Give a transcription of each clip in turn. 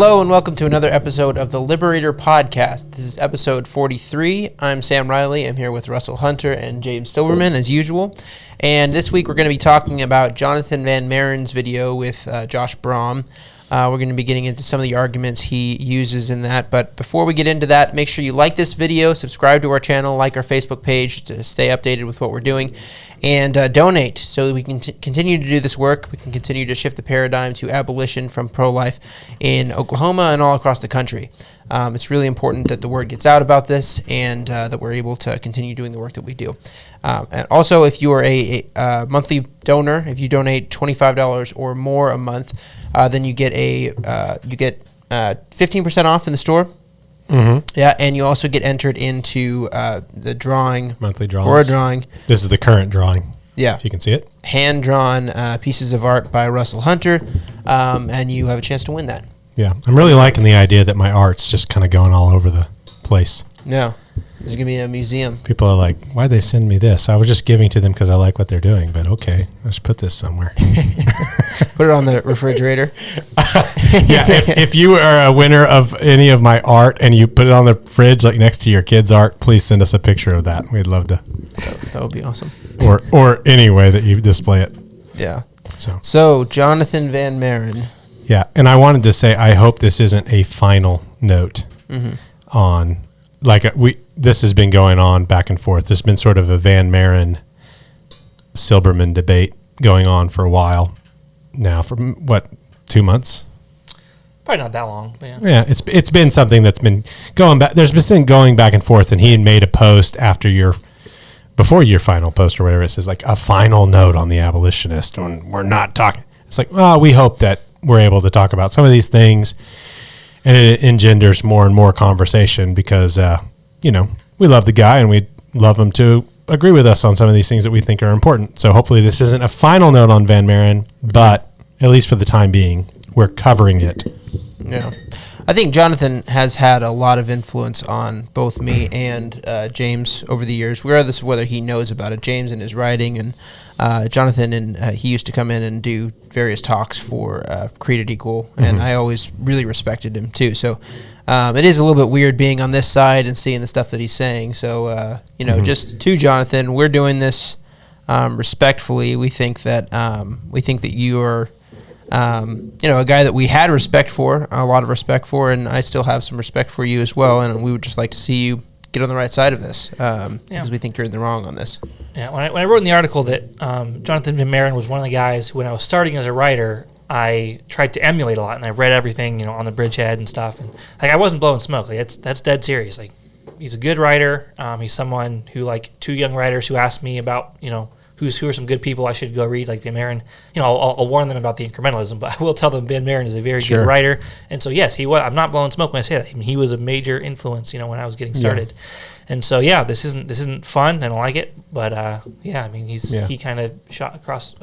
Hello and welcome to another episode of the Liberator podcast. This is episode 43. I'm Sam Riley. I'm here with Russell Hunter and James Silverman as usual. And this week we're going to be talking about Jonathon Van Maren's video with Josh Brahm. We're going to be getting into some of the arguments he uses in that. But before we get into that, make sure you like this video, subscribe to our channel, like our Facebook page to stay updated with what we're doing, and donate so that we can continue to do this work. We can continue to shift the paradigm to abolition from pro-life in Oklahoma and all across the country. It's really important that the word gets out about this and that we're able to continue doing the work that we do. And also, if you are a monthly donor, if you donate $25 or more a month, then you get 15% off in the store. Mm-hmm. Yeah, and you also get entered into the drawing. Monthly drawings. For a drawing. This is the current drawing. Yeah. If you can see it. Hand-drawn pieces of art by Russell Hunter, and you have a chance to win that. Yeah, I'm really liking the idea that my art's just kind of going all over the place. Yeah, there's going to be a museum. People are like, why'd they send me this? I was just giving to them because I like what they're doing, but okay, let's put this somewhere. Put it on the refrigerator. Yeah, if you are a winner of any of my art and you put it on the fridge like next to your kid's art, please send us a picture of that. We'd love to. That would be awesome. Or any way that you display it. Yeah. So Jonathon Van Maren. Yeah, and I wanted to say I hope this isn't a final note on, this has been going on back and forth. There's been sort of a Van Maren Silberman debate going on for a while now, for 2 months? Probably not that long. But yeah, it's been something that's been going back. There's been going back and forth, and he had made a post before your final post or whatever. It says like a final note on the abolitionist, and we're not talking. It's like, well, we hope that we're able to talk about some of these things, and it engenders more and more conversation because, we love the guy and we'd love him to agree with us on some of these things that we think are important. So hopefully this isn't a final note on Van Maren, but at least for the time being, we're covering it. Yeah. I think Jonathon has had a lot of influence on both me and James over the years, regardless of whether he knows about it. James and his writing, and Jonathon, and he used to come in and do various talks for Created Equal, and I always really respected him too. So it is a little bit weird being on this side and seeing the stuff that he's saying. So, just to Jonathon, we're doing this respectfully. We think that you are a guy that we had a lot of respect for, and I still have some respect for you as well, and we would just like to see you get on the right side of this, because we think you're in the wrong on this. Yeah, when I wrote in the article that Jonathon Van Maren was one of the guys who, when I was starting as a writer, I tried to emulate a lot, and I read everything, on the Bridgehead and stuff, and I wasn't blowing smoke. That's dead serious. He's a good writer. He's someone who, two young writers who asked me about, who are some good people I should go read, like Van Maren. I'll warn them about the incrementalism, but I will tell them Van Maren is a very good writer. And so, yes, he was. I'm not blowing smoke when I say that. He was a major influence, when I was getting started. Yeah. And so, this isn't fun. I don't like it, but he kind of shot across.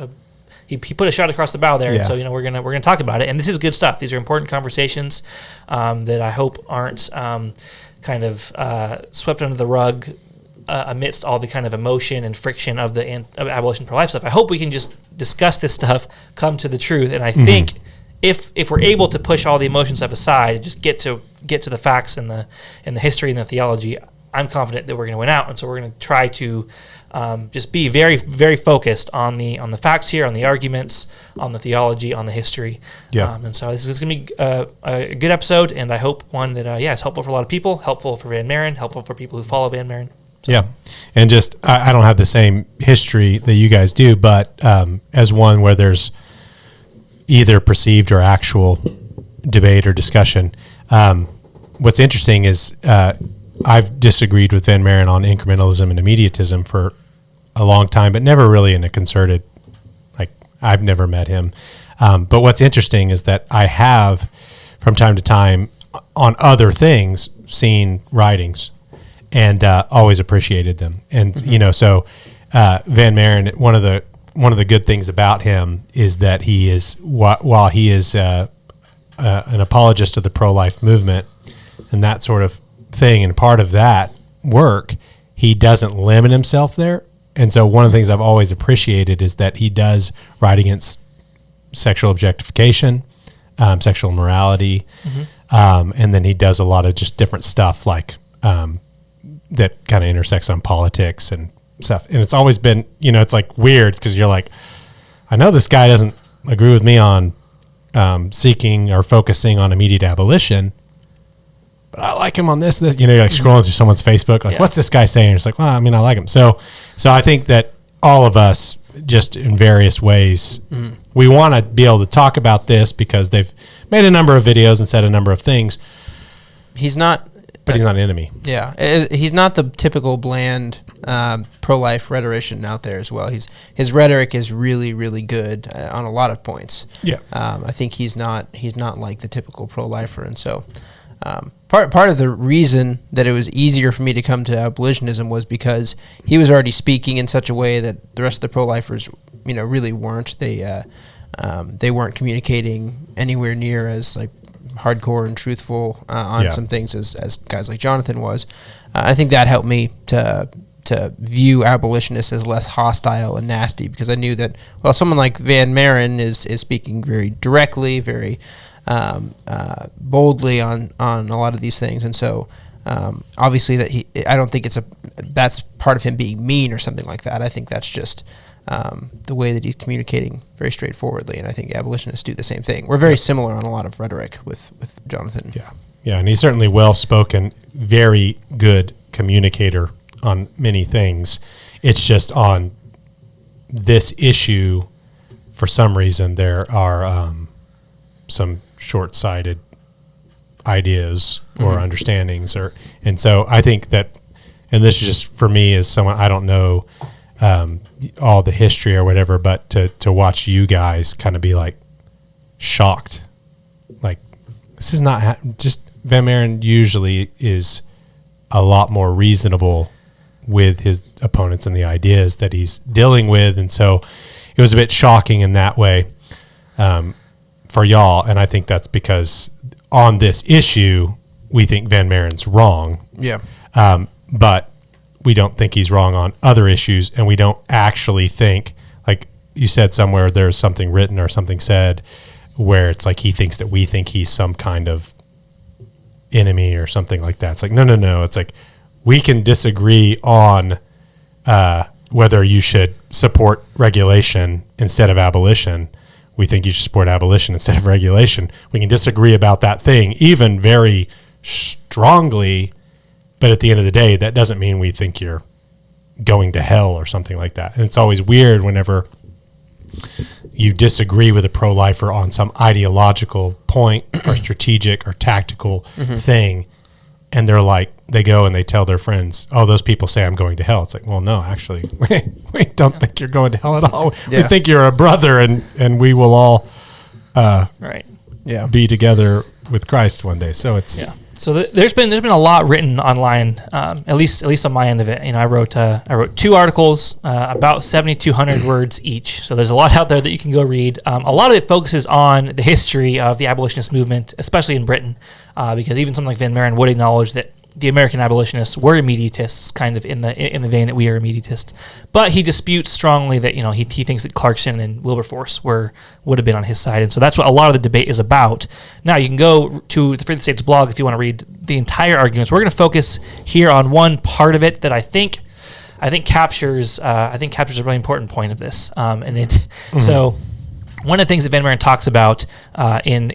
He put a shot across the bow there, and so we're gonna talk about it. And this is good stuff. These are important conversations that I hope aren't swept under the rug. Amidst all the kind of emotion and friction of the abolition pro-life stuff. I hope we can just discuss this stuff, come to the truth, and I think if we're able to push all the emotion stuff aside and just get to the facts and the history and the theology, I'm confident that we're going to win out. And so we're going to try to just be very, very focused on the facts here, on the arguments, on the theology, on the history. Yeah. And so this is going to be a good episode, and I hope one that is helpful for a lot of people, helpful for Van Maren, helpful for people who follow Van Maren. So. Yeah, and just I don't have the same history that you guys do, but as one where there's either perceived or actual debate or discussion, what's interesting is I've disagreed with Van Maren on incrementalism and immediatism for a long time, but never really in a concerted, I've never met him. But what's interesting is that I have, from time to time, on other things, seen writings and always appreciated them. And so Van Maren, one of the good things about him is that he is, while he is an apologist of the pro-life movement and that sort of thing, and part of that work, he doesn't limit himself there. And so one of the things I've always appreciated is that he does write against sexual objectification, sexual morality, and then he does a lot of just different stuff like that kind of intersects on politics and stuff. And it's always been, it's like weird because you're like, I know this guy doesn't agree with me on seeking or focusing on immediate abolition, but I like him on this. You're like scrolling through someone's Facebook, like, what's this guy saying? It's like, well, I mean, I like him. So I think that all of us, just in various ways, we want to be able to talk about this because they've made a number of videos and said a number of things. He's not, but he's not an enemy. Yeah, he's not the typical bland pro-life rhetorician out there as well. His rhetoric is really, really good on a lot of points. Yeah, I think he's not like the typical pro-lifer, and so part of the reason that it was easier for me to come to abolitionism was because he was already speaking in such a way that the rest of the pro-lifers, really weren't. They weren't communicating anywhere near as like hardcore and truthful on some things as guys like Jonathon was. I think that helped me to view abolitionists as less hostile and nasty, because I knew that, well, someone like Van Maren is speaking very directly, very boldly on a lot of these things, and so obviously I don't think that's part of him being mean or something like that. I think that's just the way that he's communicating very straightforwardly, and I think abolitionists do the same thing. We're very similar on a lot of rhetoric with Jonathon. Yeah, and he's certainly well-spoken, very good communicator on many things. It's just on this issue, for some reason, there are some short-sighted ideas or understandings, and so I think that, and this is just for me as someone, I don't know all the history or whatever, but to watch you guys kind of be like shocked, like this is not just Van Maren usually is a lot more reasonable with his opponents and the ideas that he's dealing with, and so it was a bit shocking in that way for y'all, and I think that's because on this issue we think Van Maren's wrong, but we don't think he's wrong on other issues, and we don't actually think, like you said somewhere, there's something written or something said where it's like he thinks that we think he's some kind of enemy or something like that. It's like, no. It's like we can disagree on whether you should support regulation instead of abolition. We think you should support abolition instead of regulation. We can disagree about that thing, even very strongly, but at the end of the day, that doesn't mean we think you're going to hell or something like that. And it's always weird whenever you disagree with a pro-lifer on some ideological point or strategic or tactical thing, and they're like, they go and they tell their friends, oh, those people say I'm going to hell. It's like, well, no, actually, we don't think you're going to hell at all. We think you're a brother, and we will all be together with Christ one day. So it's... So there's been a lot written online, at least on my end of it. I wrote 2 articles, about 7,200 words each. So there's a lot out there that you can go read. A lot of it focuses on the history of the abolitionist movement, especially in Britain, because even someone like Van Maren would acknowledge that the American abolitionists were immediatists, kind of in the vein that we are immediatists. But he disputes strongly that he thinks that Clarkson and Wilberforce would have been on his side, and so that's what a lot of the debate is about. Now you can go to the Free the States blog if you want to read the entire arguments. We're going to focus here on one part of it that I think captures a really important point of this, and it's so. One of the things that Van Maren talks about during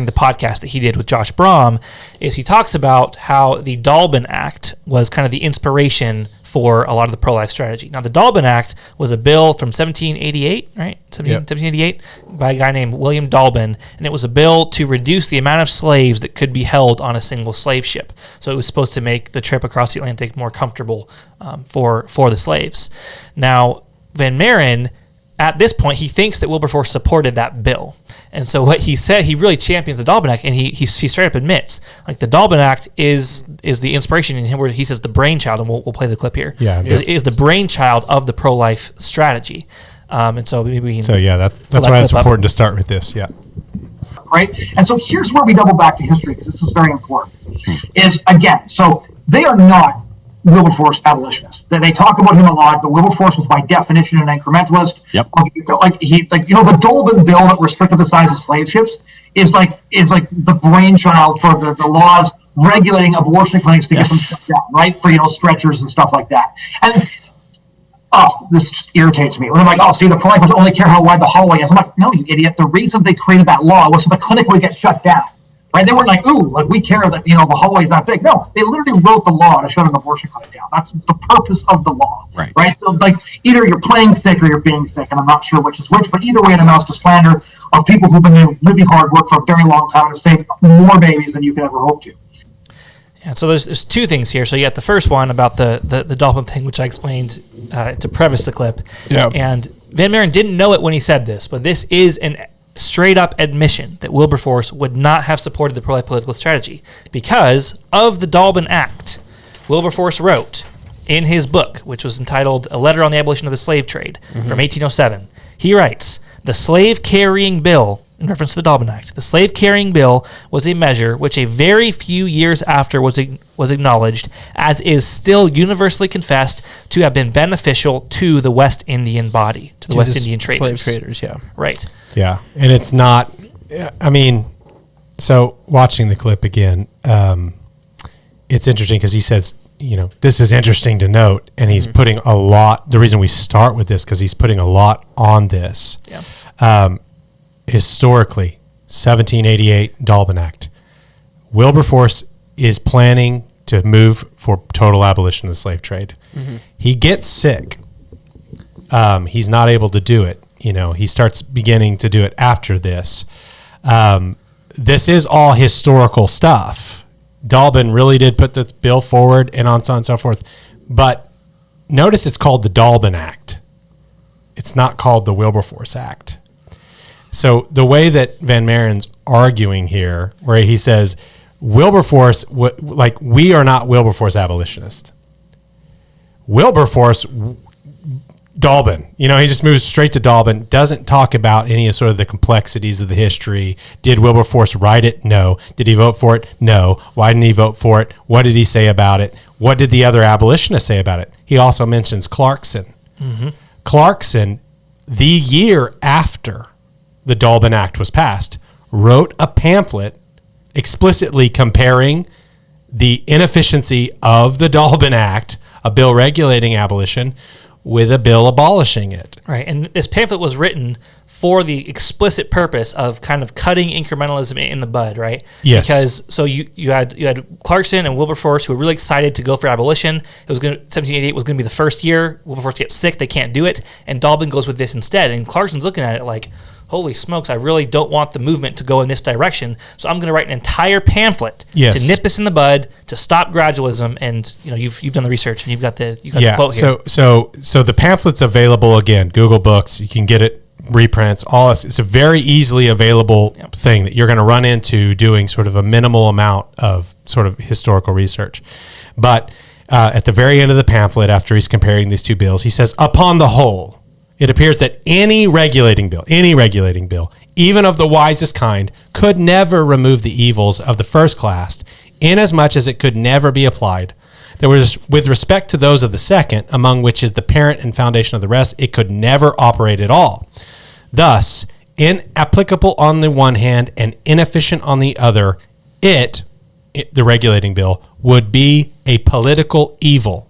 the podcast that he did with Josh Brahm is he talks about how the Dalbin Act was kind of the inspiration for a lot of the pro-life strategy. Now, the Dalbin Act was a bill from 1788, right? 1788, by a guy named William Dalbin, and it was a bill to reduce the amount of slaves that could be held on a single slave ship. So it was supposed to make the trip across the Atlantic more comfortable for the slaves. Now, Van Maren, at this point, he thinks that Wilberforce supported that bill. And so what he said, he really champions the Dalbin Act, and he straight up admits, like, the Dalbin Act is the inspiration in him, where he says the brainchild, and we'll play the clip here, is the brainchild of the pro-life strategy. And so maybe we can... So, that's why it's important to start with this, Right? And so here's where we double back to history, because this is very important, is, again, so they are not Wilberforce abolitionists. They talk about him a lot, but Wilberforce was by definition an incrementalist. Yep. The Dalbin bill that restricted the size of slave ships is like the brainchild for the laws regulating abortion clinics to get them shut down, right? For stretchers and stuff like that. And this just irritates me. When I'm like, see, the pro-lifers only care how wide the hallway is. I'm like, no, you idiot. The reason they created that law was so the clinic would get shut down. Right? They weren't like, we care that, the hallway is that big. No, they literally wrote the law to shut an abortion clinic down. That's the purpose of the law. Right? So, either you're playing thick or you're being thick, and I'm not sure which is which, but either way, it amounts to slander of people who've been doing really hard work for a very long time to save more babies than you could ever hope to. Yeah, so there's two things here. So you got the first one about the dolphin thing, which I explained to preface the clip. Yeah. And Van Maren didn't know it when he said this, but this is an straight up admission that Wilberforce would not have supported the pro-life political strategy because of the Dalban Act. Wilberforce wrote in his book, which was entitled A Letter on the Abolition of the Slave Trade from 1807, he writes, the slave carrying bill, in reference to the Dalban Act, the slave carrying bill was a measure which a very few years after was acknowledged as is still universally confessed to have been beneficial to the West Indian body, to the West Indian traders. Slave traders, yeah. Right. Yeah, and it's not. I mean, so watching the clip again, it's interesting because he says, this is interesting to note, and he's putting a lot. The reason we start with this because he's putting a lot on this. Yeah. Historically, 1788 Dalban Act. Wilberforce is planning to move for total abolition of the slave trade. He gets sick. He's not able to do it. He starts beginning to do it after this. This is all historical stuff. Dalban really did put this bill forward and on so on and so forth. But notice it's called the Dalban Act. It's not called the Wilberforce Act. So the way that Van Maren's arguing here, where he says, Wilberforce, we are not Wilberforce abolitionists. Wilberforce, Dalban, he just moves straight to Dalban, doesn't talk about any of sort of the complexities of the history. Did Wilberforce write it? No. Did he vote for it? No. Why didn't he vote for it? What did he say about it? What did the other abolitionists say about it? He also mentions Clarkson. Clarkson, the year after the Dalban Act was passed, wrote a pamphlet explicitly comparing the inefficiency of the Dalban Act, a bill regulating abolition, with a bill abolishing it. Right, and this pamphlet was written for the explicit purpose of kind of cutting incrementalism in the bud, right? Yes. Because so you had Clarkson and Wilberforce who were really excited to go for abolition. It was 1788 was going to be the first year. Wilberforce gets sick, they can't do it, and Dalban goes with this instead. And Clarkson's looking at it like, holy smokes, I really don't want the movement to go in this direction, so I'm going to write an entire pamphlet to nip this in the bud, to stop gradualism, and you've done the research and you've got the quote here. So the pamphlet's available again, Google Books, you can get it, reprints, all this. It's a very easily available thing that you're going to run into doing sort of a minimal amount of sort of historical research. But at the very end of the pamphlet, after he's comparing these two bills, he says, upon the whole, it appears that any regulating bill, even of the wisest kind, could never remove the evils of the first class, inasmuch as it could never be applied. There was, with respect to those of the second, among which is the parent and foundation of the rest, it could never operate at all. Thus, inapplicable on the one hand and inefficient on the other, the regulating bill, would be a political evil,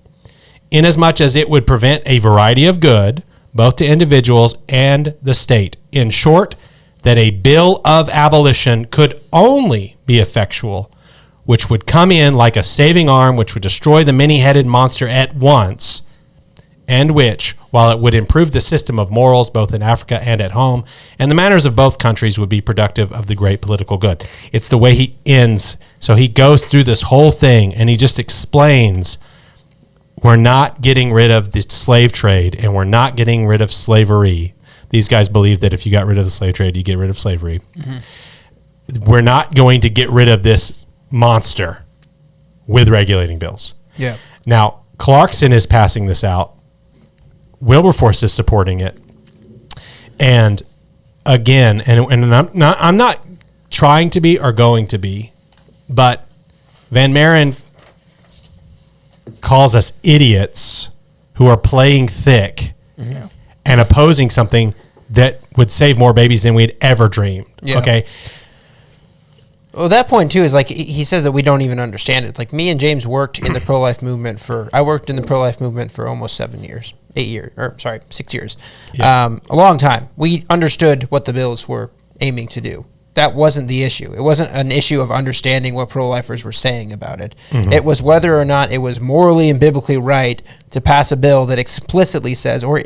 inasmuch as it would prevent a variety of good, both to individuals and the state. In short, that a bill of abolition could only be effectual, which would come in like a saving arm, which would destroy the many-headed monster at once, and which, while it would improve the system of morals both in Africa and at home, and the manners of both countries, would be productive of the great political good. It's the way he ends. So he goes through this whole thing, and he just explains, we're not getting rid of the slave trade, and we're not getting rid of slavery. These guys believe that if you got rid of the slave trade, you get rid of slavery. We're not going to get rid of this monster with regulating bills. Yeah. Now, Clarkson is passing this out. Wilberforce is supporting it. And again, and I'm not trying to be or going to be, but Van Maren calls us idiots who are playing thick and opposing something that would save more babies than we'd ever dreamed. Yeah. Okay. Well, that point too is like he says that we don't even understand it. It's like me and James worked in the pro-life movement I worked in the pro-life movement for almost 6 years. Yeah. A long time. We understood what the bills were aiming to do. That wasn't the issue. It wasn't an issue of understanding what pro-lifers were saying about it. Mm-hmm. It was whether or not it was morally and biblically right to pass a bill that explicitly says, or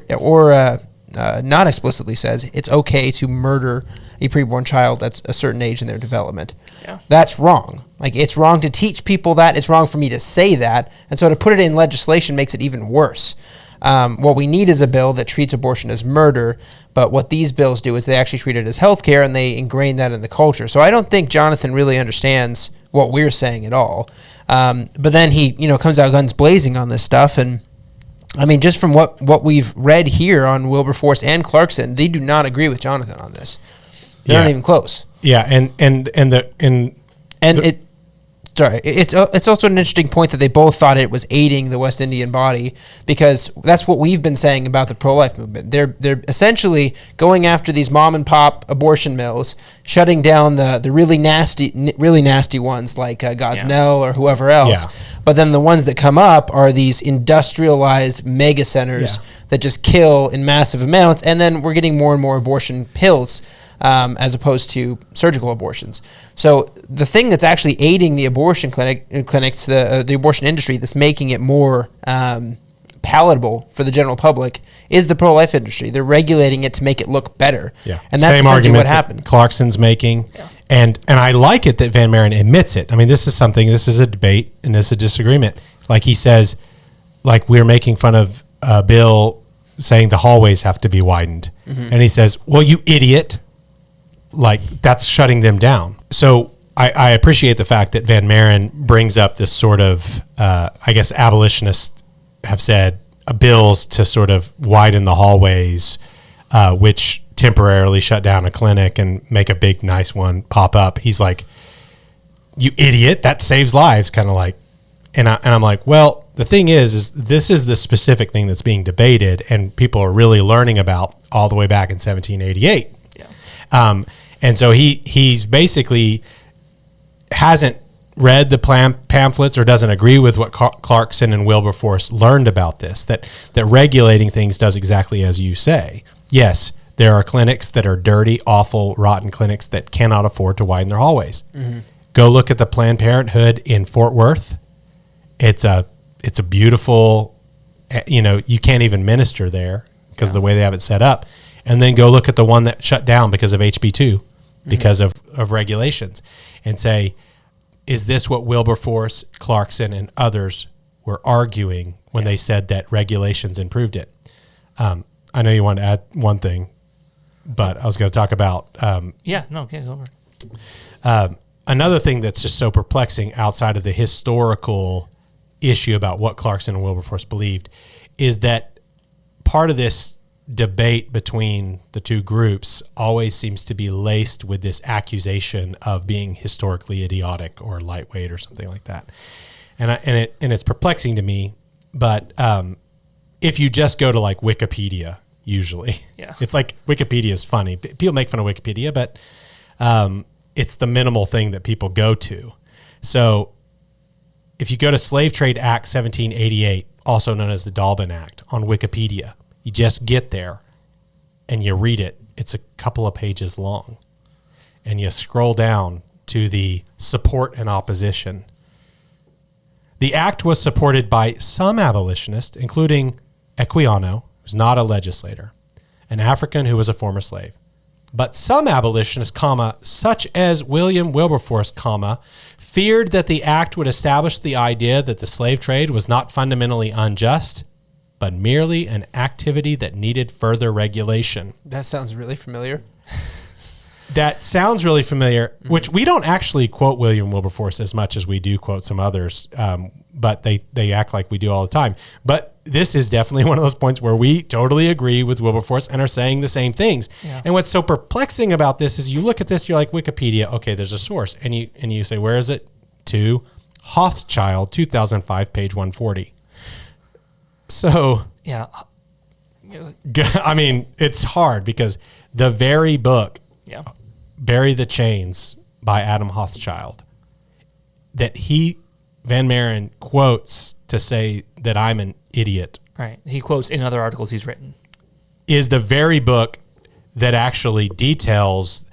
not explicitly says, it's okay to murder a preborn child that's a certain age in their development. Yeah. That's wrong. Like, it's wrong to teach people that. It's wrong for me to say that. And so to put it in legislation makes it even worse. What we need is a bill that treats abortion as murder, but what these bills do is they actually treat it as healthcare, and they ingrain that in the culture. So I don't think Jonathan really understands what we're saying at all. But then he, comes out guns blazing on this stuff, and I mean, just from what we've read here on Wilberforce and Clarkson, they do not agree with Jonathan on this. They're not even close. Yeah, it's also an interesting point that they both thought it was aiding the West Indian body, because that's what we've been saying about the pro-life movement. They're essentially going after these mom and pop abortion mills, shutting down the really nasty ones like Gosnell or whoever else. Yeah. But then the ones that come up are these industrialized mega centers that just kill in massive amounts, and then we're getting more and more abortion pills. As opposed to surgical abortions. So the thing that's actually aiding the abortion clinics, the abortion industry, that's making it more palatable for the general public is the pro-life industry. They're regulating it to make it look better. Yeah. And that's same essentially what arguments happened. that Clarkson's making. Yeah. And I like it that Van Maren admits it. I mean, this is a debate and this is a disagreement. Like he says, like we're making fun of a bill saying the hallways have to be widened. Mm-hmm. And he says, well, you idiot. Like, that's shutting them down. So I appreciate the fact that Van Maren brings up this sort of, I guess abolitionists have said, bills to sort of widen the hallways, which temporarily shut down a clinic and make a big, nice one pop up. He's like, you idiot, that saves lives, kind of like. And I'm like, well, the thing is this is the specific thing that's being debated and people are really learning about all the way back in 1788. Yeah. And so he's basically hasn't read the pamphlets or doesn't agree with what Clarkson and Wilberforce learned about this, that regulating things does exactly as you say. Yes, there are clinics that are dirty, awful, rotten clinics that cannot afford to widen their hallways. Mm-hmm. Go look at the Planned Parenthood in Fort Worth. It's a beautiful, you can't even minister there because of the way they have it set up. And then go look at the one that shut down because of HB2, because of regulations, and say, is this what Wilberforce, Clarkson, and others were arguing when they said that regulations improved it? I know you want to add one thing, but I was going to talk about... go over. Another thing that's just so perplexing outside of the historical issue about what Clarkson and Wilberforce believed is that part of this debate between the two groups always seems to be laced with this accusation of being historically idiotic or lightweight or something like that. And it's perplexing to me, but if you just go to like Wikipedia, usually, it's like Wikipedia is funny. People make fun of Wikipedia, but it's the minimal thing that people go to. So if you go to Slave Trade Act 1788, also known as the Dalbin Act, on Wikipedia, you just get there and you read it. It's a couple of pages long. And you scroll down to the support and opposition. The act was supported by some abolitionists, including Equiano, who's not a legislator, an African who was a former slave. But some abolitionists, such as William Wilberforce, feared that the act would establish the idea that the slave trade was not fundamentally unjust, but merely an activity that needed further regulation. That sounds really familiar. That sounds really familiar, which we don't actually quote William Wilberforce as much as we do quote some others, but they act like we do all the time. But this is definitely one of those points where we totally agree with Wilberforce and are saying the same things. Yeah. And what's so perplexing about this is you look at this, you're like, Wikipedia, okay, there's a source. And you say, where is it? To Hothschild, 2005, page 140. So, yeah, I mean, it's hard because the very book, Bury the Chains, by Adam Hochschild that Van Maren quotes to say that I'm an idiot. Right. He quotes in other articles he's written. Is the very book that actually details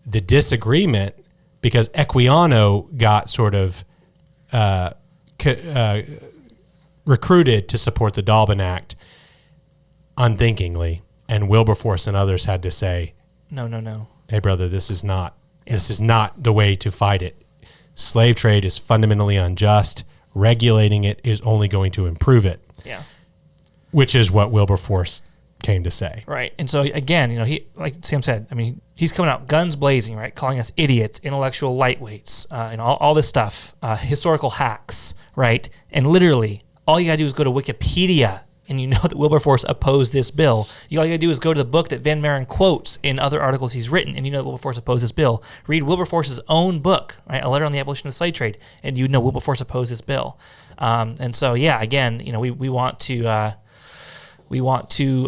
the disagreement, because Equiano got sort of recruited to support the Dalbin Act unthinkingly, and Wilberforce and others had to say, No. Hey, brother, this is not the way to fight it. Slave trade is fundamentally unjust. Regulating it is only going to improve it. Yeah. Which is what Wilberforce came to say. Right. And so, again, he, like Sam said, I mean, he's coming out guns blazing, right? Calling us idiots, intellectual lightweights, and all this stuff, historical hacks, right? And literally, all you got to do is go to Wikipedia and you know that Wilberforce opposed this bill. All you got to do is go to the book that Van Maren quotes in other articles he's written, and you know that Wilberforce opposed this bill. Read Wilberforce's own book, right? A Letter on the Abolition of the Slave Trade, and you know Wilberforce opposed this bill. And so, yeah, again, we want to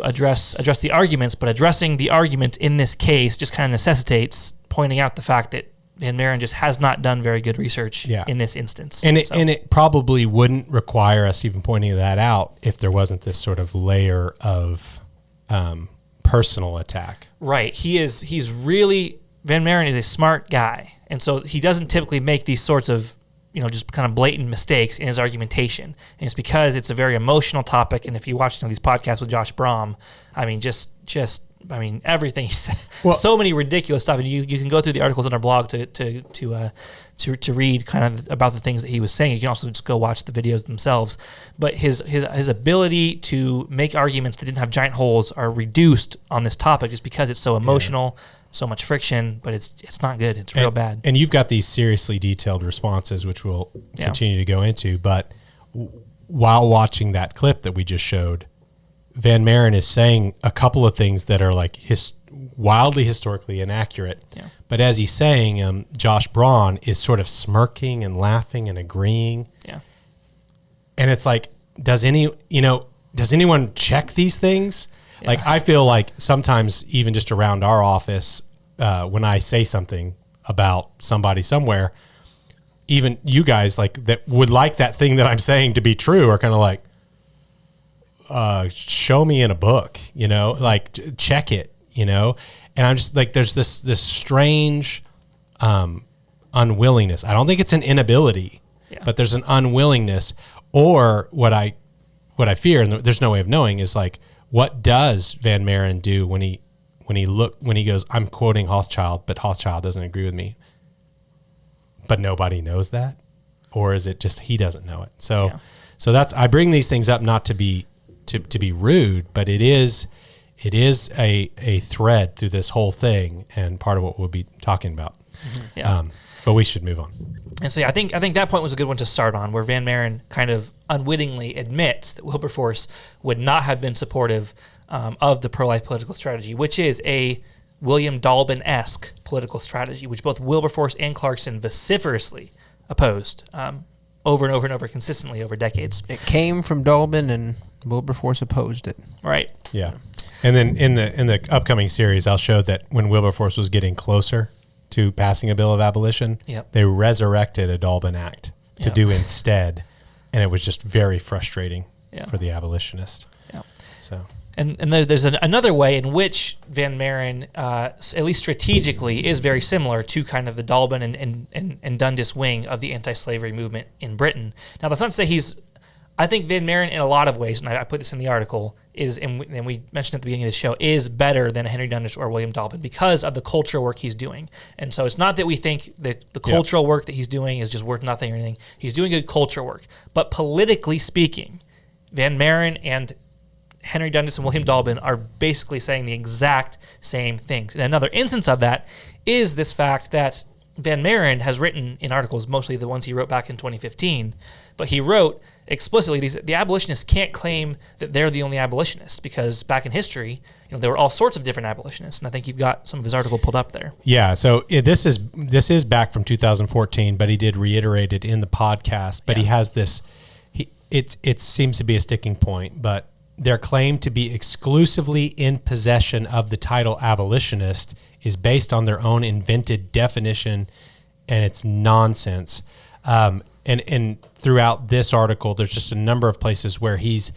address the arguments, but addressing the argument in this case just kind of necessitates pointing out the fact that Van Maren just has not done very good research in this instance. And it probably wouldn't require us even pointing that out if there wasn't this sort of layer of personal attack. Right. Van Maren is a smart guy. And so he doesn't typically make these sorts of, just kind of blatant mistakes in his argumentation. And it's because it's a very emotional topic. And if you watch these podcasts with Josh Brahm, I mean, everything he said, so many ridiculous stuff. And you can go through the articles on our blog to read kind of about the things that he was saying. You can also just go watch the videos themselves. But his ability to make arguments that didn't have giant holes are reduced on this topic just because it's so emotional. Yeah. So much friction, but it's not good. It's real bad. And you've got these seriously detailed responses, which we'll continue to go into. But while watching that clip that we just showed, Van Maren is saying a couple of things that are like wildly historically inaccurate. Yeah. But as he's saying, Josh Braun is sort of smirking and laughing and agreeing. Yeah. And it's like, does anyone check these things? Yeah. Like, I feel like sometimes even just around our office, when I say something about somebody somewhere, even you guys like that would like that thing that I'm saying to be true are kind of like, show me in a book, like check it, and I'm just like, there's this strange unwillingness. I don't think it's an inability, but there's an unwillingness, or what I fear, and there's no way of knowing, is like, what does Van Maren do when he goes, I'm quoting Hochschild, but Hochschild doesn't agree with me, but nobody knows that, or is it just he doesn't know it? So that's, I bring these things up not to be rude, but it is a thread through this whole thing, and part of what we'll be talking about. Mm-hmm. Yeah. But we should move on. And so I think that point was a good one to start on, where Van Maren kind of unwittingly admits that Wilberforce would not have been supportive of the pro-life political strategy, which is a William Dalbin-esque political strategy, which both Wilberforce and Clarkson vociferously opposed over and over and over consistently over decades. It came from Dalbin, and Wilberforce opposed it. Right. Yeah. And then in the upcoming series, I'll show that when Wilberforce was getting closer to passing a bill of abolition, they resurrected a Dalbin Act to do instead, and it was just very frustrating for the abolitionists. Yeah. So. And there's another way in which Van Maren, at least strategically, is very similar to kind of the Dalbin and Dundas wing of the anti-slavery movement in Britain. Now, that's not to say I think Van Maren, in a lot of ways, and I put this in the article, and we mentioned at the beginning of the show, is better than a Henry Dundas or William Dalbin because of the cultural work he's doing. And so it's not that we think that the cultural work that he's doing is just worth nothing or anything. He's doing good cultural work. But politically speaking, Van Maren and Henry Dundas and William Dalbin are basically saying the exact same things. And another instance of that is this fact that Van Maren has written in articles, mostly the ones he wrote back in 2015, but he wrote explicitly the abolitionists can't claim that they're the only abolitionists, because back in history, there were all sorts of different abolitionists, and I think you've got some of his article pulled up there. Yeah, so this is back from 2014, but he did reiterate it in the podcast. But he has this. It seems to be a sticking point, but their claim to be exclusively in possession of the title abolitionist is based on their own invented definition and it's nonsense. And throughout this article, there's just a number of places where he's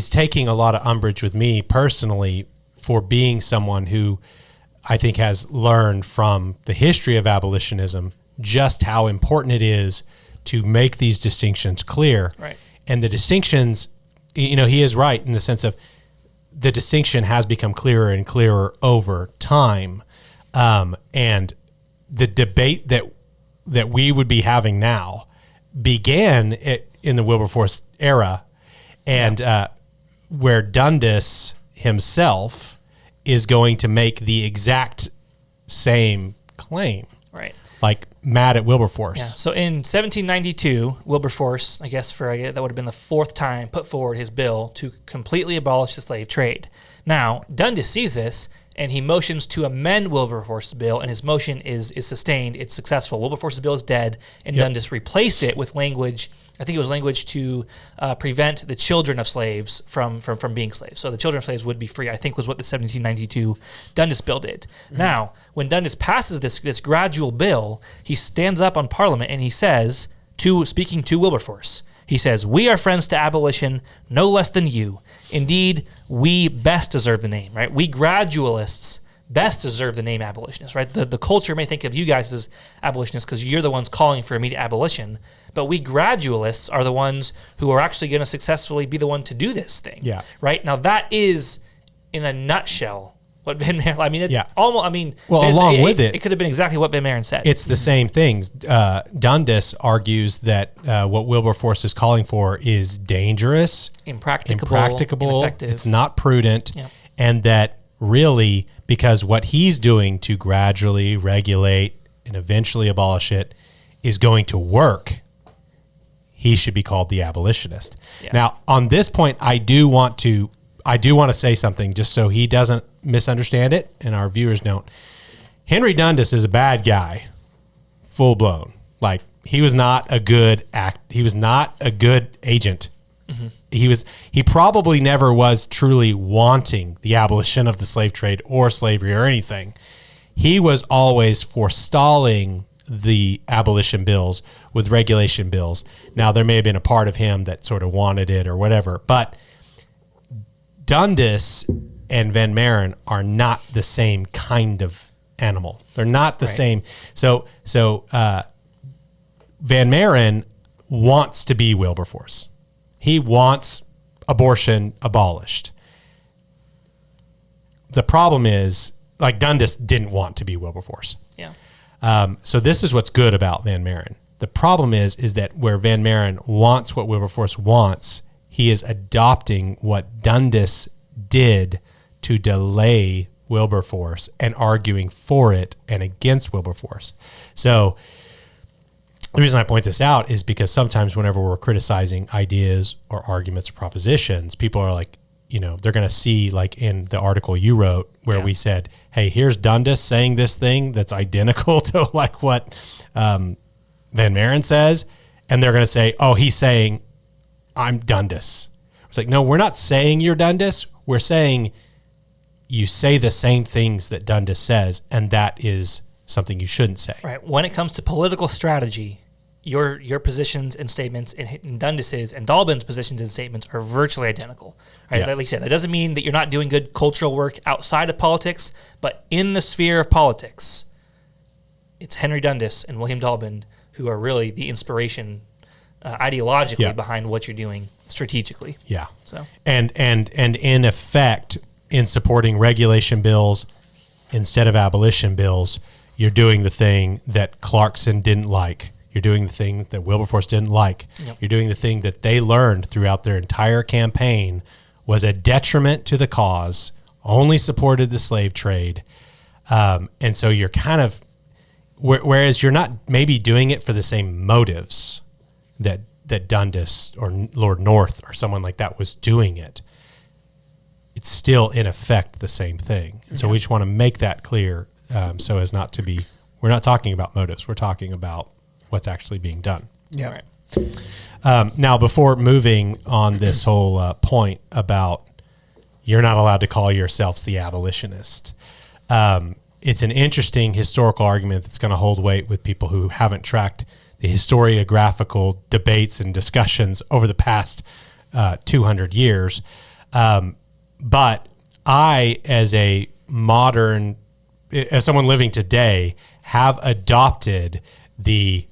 taking a lot of umbrage with me personally for being someone who I think has learned from the history of abolitionism just how important it is to make these distinctions clear. Right. And the distinctions, he is right in the sense of the distinction has become clearer and clearer over time. And the debate that we would be having now began in the Wilberforce era, and where Dundas himself is going to make the exact same claim. Right. Like mad at Wilberforce. Yeah. So in 1792, Wilberforce, I guess that would have been the fourth time, put forward his bill to completely abolish the slave trade. Now, Dundas sees this, and he motions to amend Wilberforce's bill, and his motion is sustained. It's successful. Wilberforce's bill is dead, and Dundas replaced it with language, I think it was language to prevent the children of slaves from being slaves. So the children of slaves would be free, I think was what the 1792 Dundas bill did. Mm-hmm. Now, when Dundas passes this gradual bill, he stands up on Parliament and he says, speaking to Wilberforce, he says, "We are friends to abolition, no less than you. Indeed, we best deserve the name," right? We gradualists best deserve the name abolitionists, right? The culture may think of you guys as abolitionists because you're the ones calling for immediate abolition, but we gradualists are the ones who are actually going to successfully be the one to do this thing, right? Now, that is, in a nutshell, what Van Maren, I mean, it's almost, I mean, along with it, it could have been exactly what Van Maren said. It's the same things. Dundas argues that what Wilberforce is calling for is dangerous, impracticable, ineffective. It's not prudent, and that really, because what he's doing to gradually regulate and eventually abolish it is going to work, he should be called the abolitionist. Yeah. Now, on this point, I do want to say something just so he doesn't misunderstand it and our viewers don't. Henry Dundas is a bad guy, full blown. Like, he was not a good he was not a good agent. Mm-hmm. He probably never was truly wanting the abolition of the slave trade or slavery or anything. He was always forestalling the abolition bills with regulation bills. Now, there may have been a part of him that sort of wanted it or whatever, but Dundas and Van Maren are not the same kind of animal. They're not the same. So Van Maren wants to be Wilberforce. He wants abortion abolished. The problem is, like, Dundas didn't want to be Wilberforce. Yeah. So this is what's good about Van Maren. The problem is that where Van Maren wants what Wilberforce wants, he is adopting what Dundas did to delay Wilberforce and arguing for it and against Wilberforce. So the reason I point this out is because sometimes whenever we're criticizing ideas or arguments or propositions, people are like, they're going to see, like in the article you wrote where we said, hey, here's Dundas saying this thing that's identical to like what Van Maren says. And they're going to say, oh, he's saying I'm Dundas. It's like, no, we're not saying you're Dundas. We're saying you say the same things that Dundas says, and that is something you shouldn't say. Right. When it comes to political strategy, your positions and statements and Dundas's and Dalbin's positions and statements are virtually identical. Right? Yeah. Like I said, that doesn't mean that you're not doing good cultural work outside of politics, but in the sphere of politics, it's Henry Dundas and William Dalbin who are really the inspiration ideologically behind what you're doing strategically. Yeah. So and in effect, in supporting regulation bills instead of abolition bills, you're doing the thing that Clarkson didn't like. You're doing the thing that Wilberforce didn't like. Yep. You're doing the thing that they learned throughout their entire campaign was a detriment to the cause, only supported the slave trade. And so you're kind of, whereas you're not maybe doing it for the same motives that Dundas or Lord North or someone like that was doing it, it's still in effect the same thing. And so we just want to make that clear so as not to be, we're not talking about motives, we're talking about what's actually being done. Yeah. Right. Now, before moving on this whole point about you're not allowed to call yourselves the abolitionist, it's an interesting historical argument that's going to hold weight with people who haven't tracked the historiographical debates and discussions over the past 200 years. But I, as someone living today, have adopted the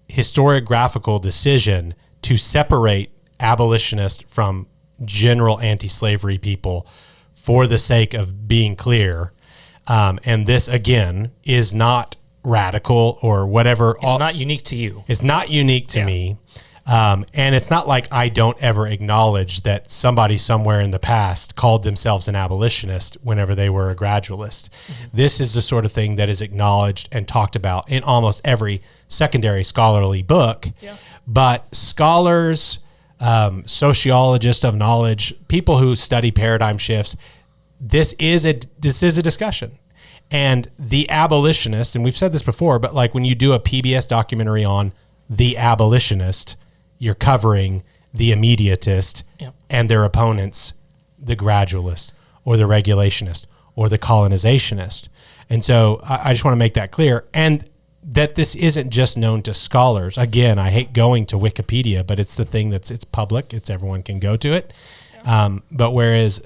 historiographical decision to separate abolitionists from general anti-slavery people for the sake of being clear. And this, again, is not radical or whatever. It's not unique to you. It's not unique to me. And it's not like I don't ever acknowledge that somebody somewhere in the past called themselves an abolitionist whenever they were a gradualist. This is the sort of thing that is acknowledged and talked about in almost every secondary scholarly book. But scholars, sociologists of knowledge, people who study paradigm shifts, this is a discussion. And the abolitionist, and we've said this before, but like when you do a PBS documentary on the abolitionist, you're covering the immediatist and their opponents, the gradualist or the regulationist or the colonizationist. And so I just want to make that clear. And that this isn't just known to scholars. Again, I hate going to Wikipedia, but it's the thing it's public. Everyone can go to it. But whereas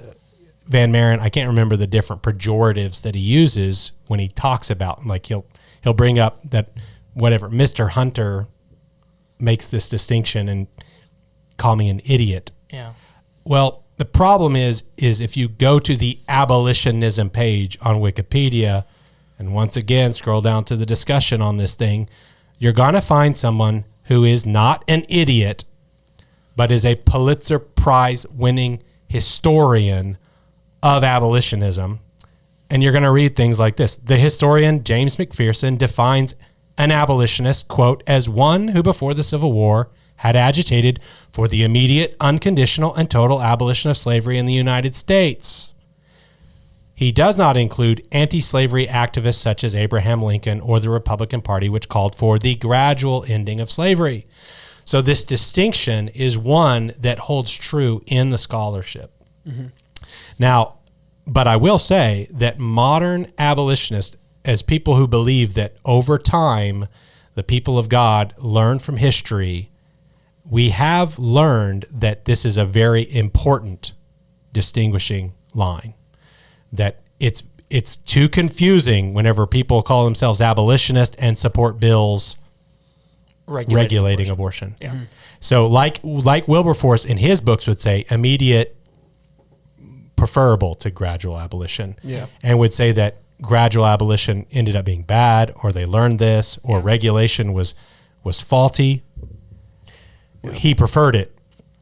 Van Maren, I can't remember the different pejoratives that he uses when he talks about, like he'll bring up that whatever, Mr. Hunter makes this distinction and call me an idiot. Well, the problem is if you go to the abolitionism page on Wikipedia, and once again, scroll down to the discussion on this thing, you're going to find someone who is not an idiot, but is a Pulitzer Prize winning historian of abolitionism. And you're going to read things like this. The historian James McPherson defines an abolitionist, quote, as one who before the Civil War had agitated for the immediate, unconditional, and total abolition of slavery in the United States. He does not include anti-slavery activists such as Abraham Lincoln or the Republican Party, which called for the gradual ending of slavery. So this distinction is one that holds true in the scholarship. Now, but I will say that modern abolitionists, as people who believe that over time the people of God learn from history, we have learned that this is a very important distinguishing line. That it's too confusing whenever people call themselves abolitionists and support bills regulating abortion. So like Wilberforce in his books would say, immediate preferable to gradual abolition. And would say that gradual abolition ended up being bad, or they learned this, or regulation was faulty. He preferred it.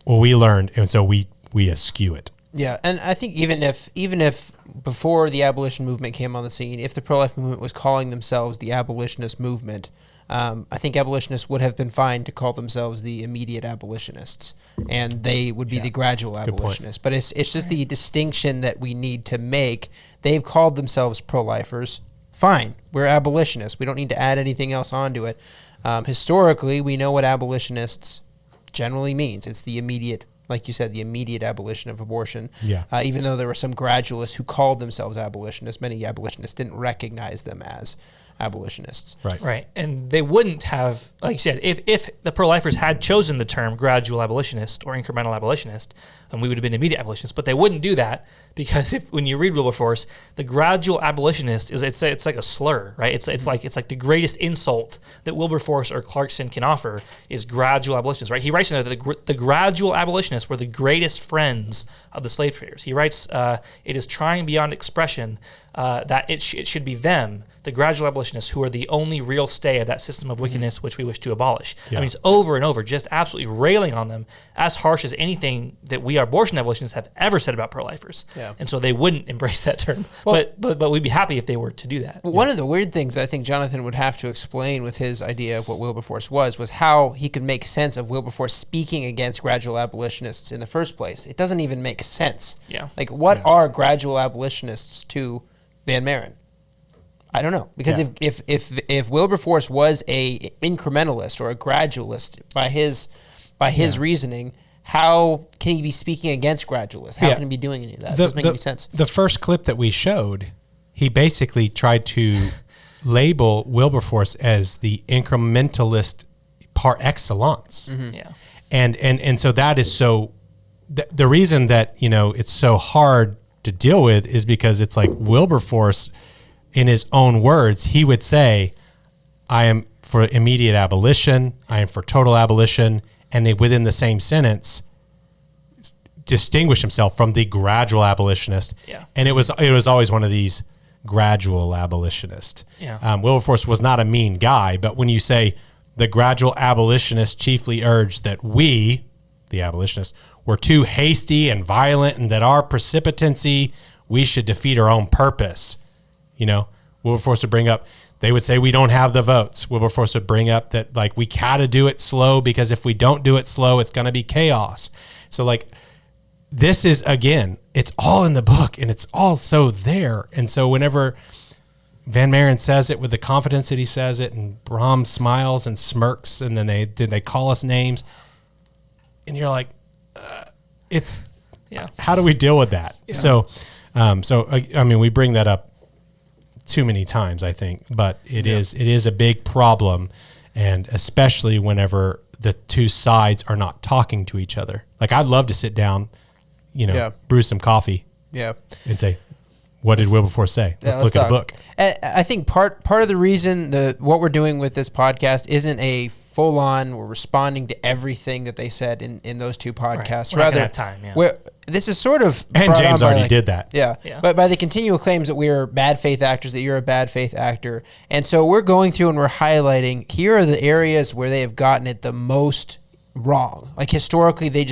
Well, we learned, and so we eschew it. Yeah, and I think even if before the abolition movement came on the scene, if the pro-life movement was calling themselves the abolitionist movement, I think abolitionists would have been fine to call themselves the immediate abolitionists, and they would be the gradual abolitionists. But it's just the distinction that we need to make. They've called themselves pro-lifers. Fine, we're abolitionists. We don't need to add anything else onto it. Historically, we know what abolitionists generally means. It's the immediate, like you said, the immediate abolition of abortion. Even though there were some gradualists who called themselves abolitionists, many abolitionists didn't recognize them as abolitionists. Right. And they wouldn't have, like you said, if the pro-lifers had chosen the term gradual abolitionist or incremental abolitionist, we would have been immediate abolitionists. But they wouldn't do that because when you read Wilberforce, the gradual abolitionist it's like a slur, right? It's like the greatest insult that Wilberforce or Clarkson can offer is gradual abolitionists, right? He writes in there that the gradual abolitionists were the greatest friends of the slave traders. He writes, it is trying beyond expression that it should be them, the gradual abolitionists, who are the only real stay of that system of wickedness which we wish to abolish. I mean, it's over and over, just absolutely railing on them, as harsh as anything that we abortion abolitionists have ever said about pro-lifers. And so they wouldn't embrace that term. Well, but we'd be happy if they were to do that. One of the weird things I think Jonathan would have to explain with his idea of what Wilberforce was how he could make sense of Wilberforce speaking against gradual abolitionists in the first place. It doesn't even make sense. Like, what are gradual abolitionists to Van Maren? I don't know, because if Wilberforce was a incrementalist or a gradualist by his reasoning, how can he be speaking against gradualists? How can he be doing any of that? It doesn't make any sense. The first clip that we showed, he basically tried to label Wilberforce as the incrementalist par excellence. Mm-hmm. Yeah. And so that is so, the reason that, it's so hard to deal with is because it's like Wilberforce, in his own words, he would say, I am for immediate abolition, I am for total abolition, and they, within the same sentence, distinguish himself from the gradual abolitionist. Yeah. And it was always one of these gradual abolitionist. Yeah. Wilberforce was not a mean guy, but when you say the gradual abolitionist chiefly urged that we, the abolitionists, were too hasty and violent, and that our precipitancy, we should defeat our own purpose. Wilberforce would bring up, they would say we don't have the votes. Wilberforce would bring up that like we gotta do it slow, because if we don't do it slow, it's gonna be chaos. So like this is, again, it's all in the book and it's all so there. And so whenever Van Maren says it with the confidence that he says it, and Brahm smiles and smirks, and then they call us names, and you're like, it's, how do we deal with that? Yeah. So I mean, we bring that up too many times, I think, but it is a big problem, and especially whenever the two sides are not talking to each other. Like, I'd love to sit down, brew some coffee, and say, what did Wilberforce say? Let's look at the book. I think part of the reason what we're doing with this podcast isn't a full on, we're responding to everything that they said in those two podcasts. Right. We're not gonna have time. Yeah. This is sort of, and James already did that. Yeah. But by the continual claims that we are bad faith actors, that you're a bad faith actor, and so we're going through and we're highlighting, here are the areas where they have gotten it the most wrong. Like, historically, they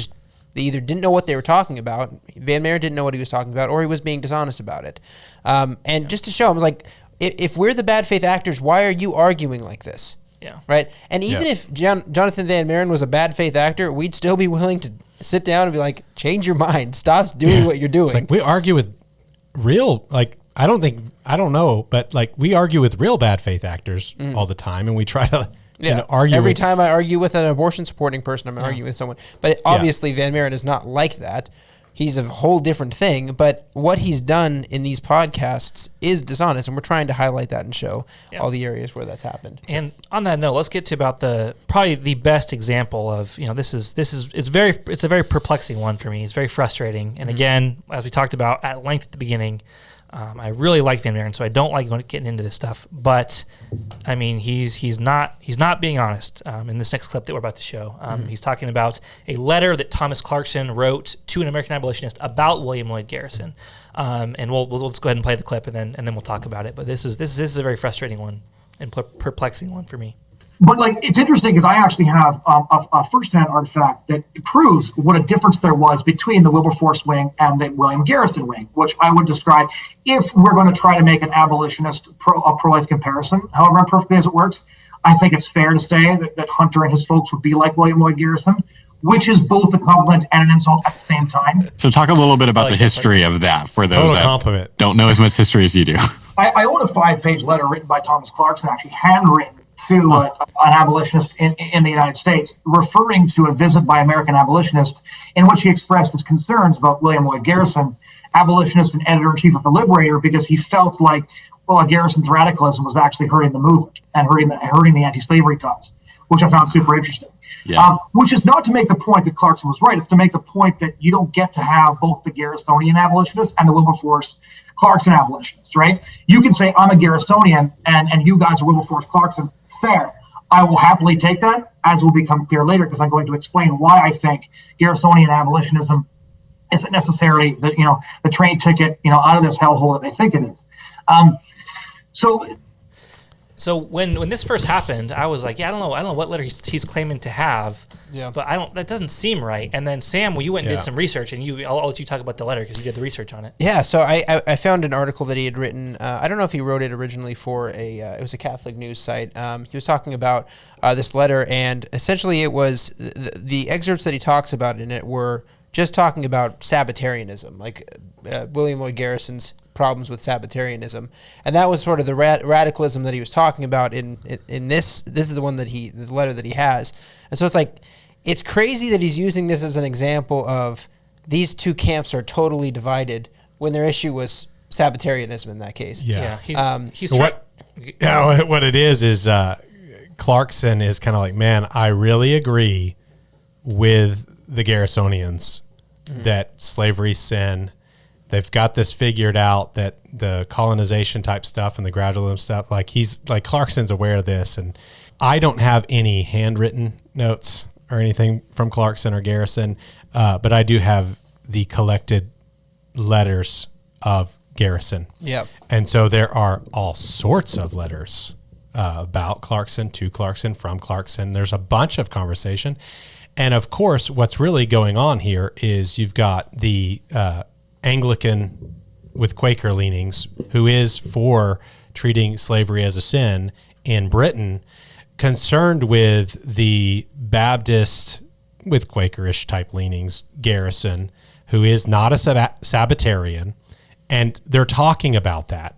either didn't know what they were talking about, Van Maren didn't know what he was talking about, or he was being dishonest about it. And just to show him, like, if we're the bad faith actors, why are you arguing like this? Yeah. Right? And even if Jonathon Van Maren was a bad faith actor, we'd still be willing to sit down and be like, change your mind. Stop doing what you're doing. It's like, we argue with real, like, I don't know, but like, we argue with real bad faith actors all the time, and we try to argue. Every time I argue with an abortion supporting person, I'm arguing with someone. But obviously, Van Maren is not like that. He's a whole different thing, but what he's done in these podcasts is dishonest, and we're trying to highlight that and show all the areas where that's happened. And on that note, let's get to about probably the best example of, it's a very perplexing one for me. It's very frustrating. And again, as we talked about at length at the beginning, I really like Van Maren, so I don't like getting into this stuff. But I mean, he's not being honest in this next clip that we're about to show. He's talking about a letter that Thomas Clarkson wrote to an American abolitionist about William Lloyd Garrison. And we'll just go ahead and play the clip, and then we'll talk about it. But this is a very frustrating one and perplexing one for me. But like, it's interesting because I actually have a first-hand artifact that proves what a difference there was between the Wilberforce wing and the William Garrison wing, which I would describe, if we're going to try to make an abolitionist pro-life comparison, however imperfectly as it works, I think it's fair to say that Hunter and his folks would be like William Lloyd Garrison, which is both a compliment and an insult at the same time. So talk a little bit about the history of that for those that don't know as much history as you do. I own a 5-page letter written by Thomas Clarkson, actually handwritten, to an abolitionist in the United States, referring to a visit by American abolitionists in which he expressed his concerns about William Lloyd Garrison, abolitionist and editor-in-chief of the Liberator, because he felt like, Garrison's radicalism was actually hurting the movement and hurting the anti-slavery cause, which I found super interesting. Yeah. Which is not to make the point that Clarkson was right. It's to make the point that you don't get to have both the Garrisonian abolitionists and the Wilberforce Clarkson abolitionists, right? You can say, I'm a Garrisonian, and you guys are Wilberforce Clarkson. Fair. I will happily take that, as will become clear later, because I'm going to explain why I think Garrisonian abolitionism isn't necessarily the train ticket out of this hellhole that they think it is. So when this first happened, I was like, I don't know what letter he's claiming to have. Yeah. But that doesn't seem right. And then Sam, you went and did some research, and I'll let you talk about the letter because you did the research on it. Yeah. So I found an article that he had written. I don't know if he wrote it originally for it was a Catholic news site. He was talking about this letter, and essentially it was the excerpts that he talks about in it were just talking about Sabbatarianism, like William Lloyd Garrison's problems with Sabbatarianism, and that was sort of the radicalism that he was talking about in this. This is the one the letter that he has, and so it's like, it's crazy that he's using this as an example of these two camps are totally divided when their issue was Sabbatarianism in that case. Yeah. He's what it is Clarkson is kind of like, man, I really agree with the Garrisonians that slavery's sin. They've got this figured out, that the colonization type stuff and the gradualism stuff, like Clarkson's aware of this. And I don't have any handwritten notes or anything from Clarkson or Garrison, but I do have the collected letters of Garrison. Yep. And so there are all sorts of letters about Clarkson, to Clarkson, from Clarkson. There's a bunch of conversation. And of course, what's really going on here is you've got the Anglican with Quaker leanings, who is for treating slavery as a sin in Britain, concerned with the Baptist with Quakerish type leanings, Garrison, who is not a Sabbatarian, and they're talking about that.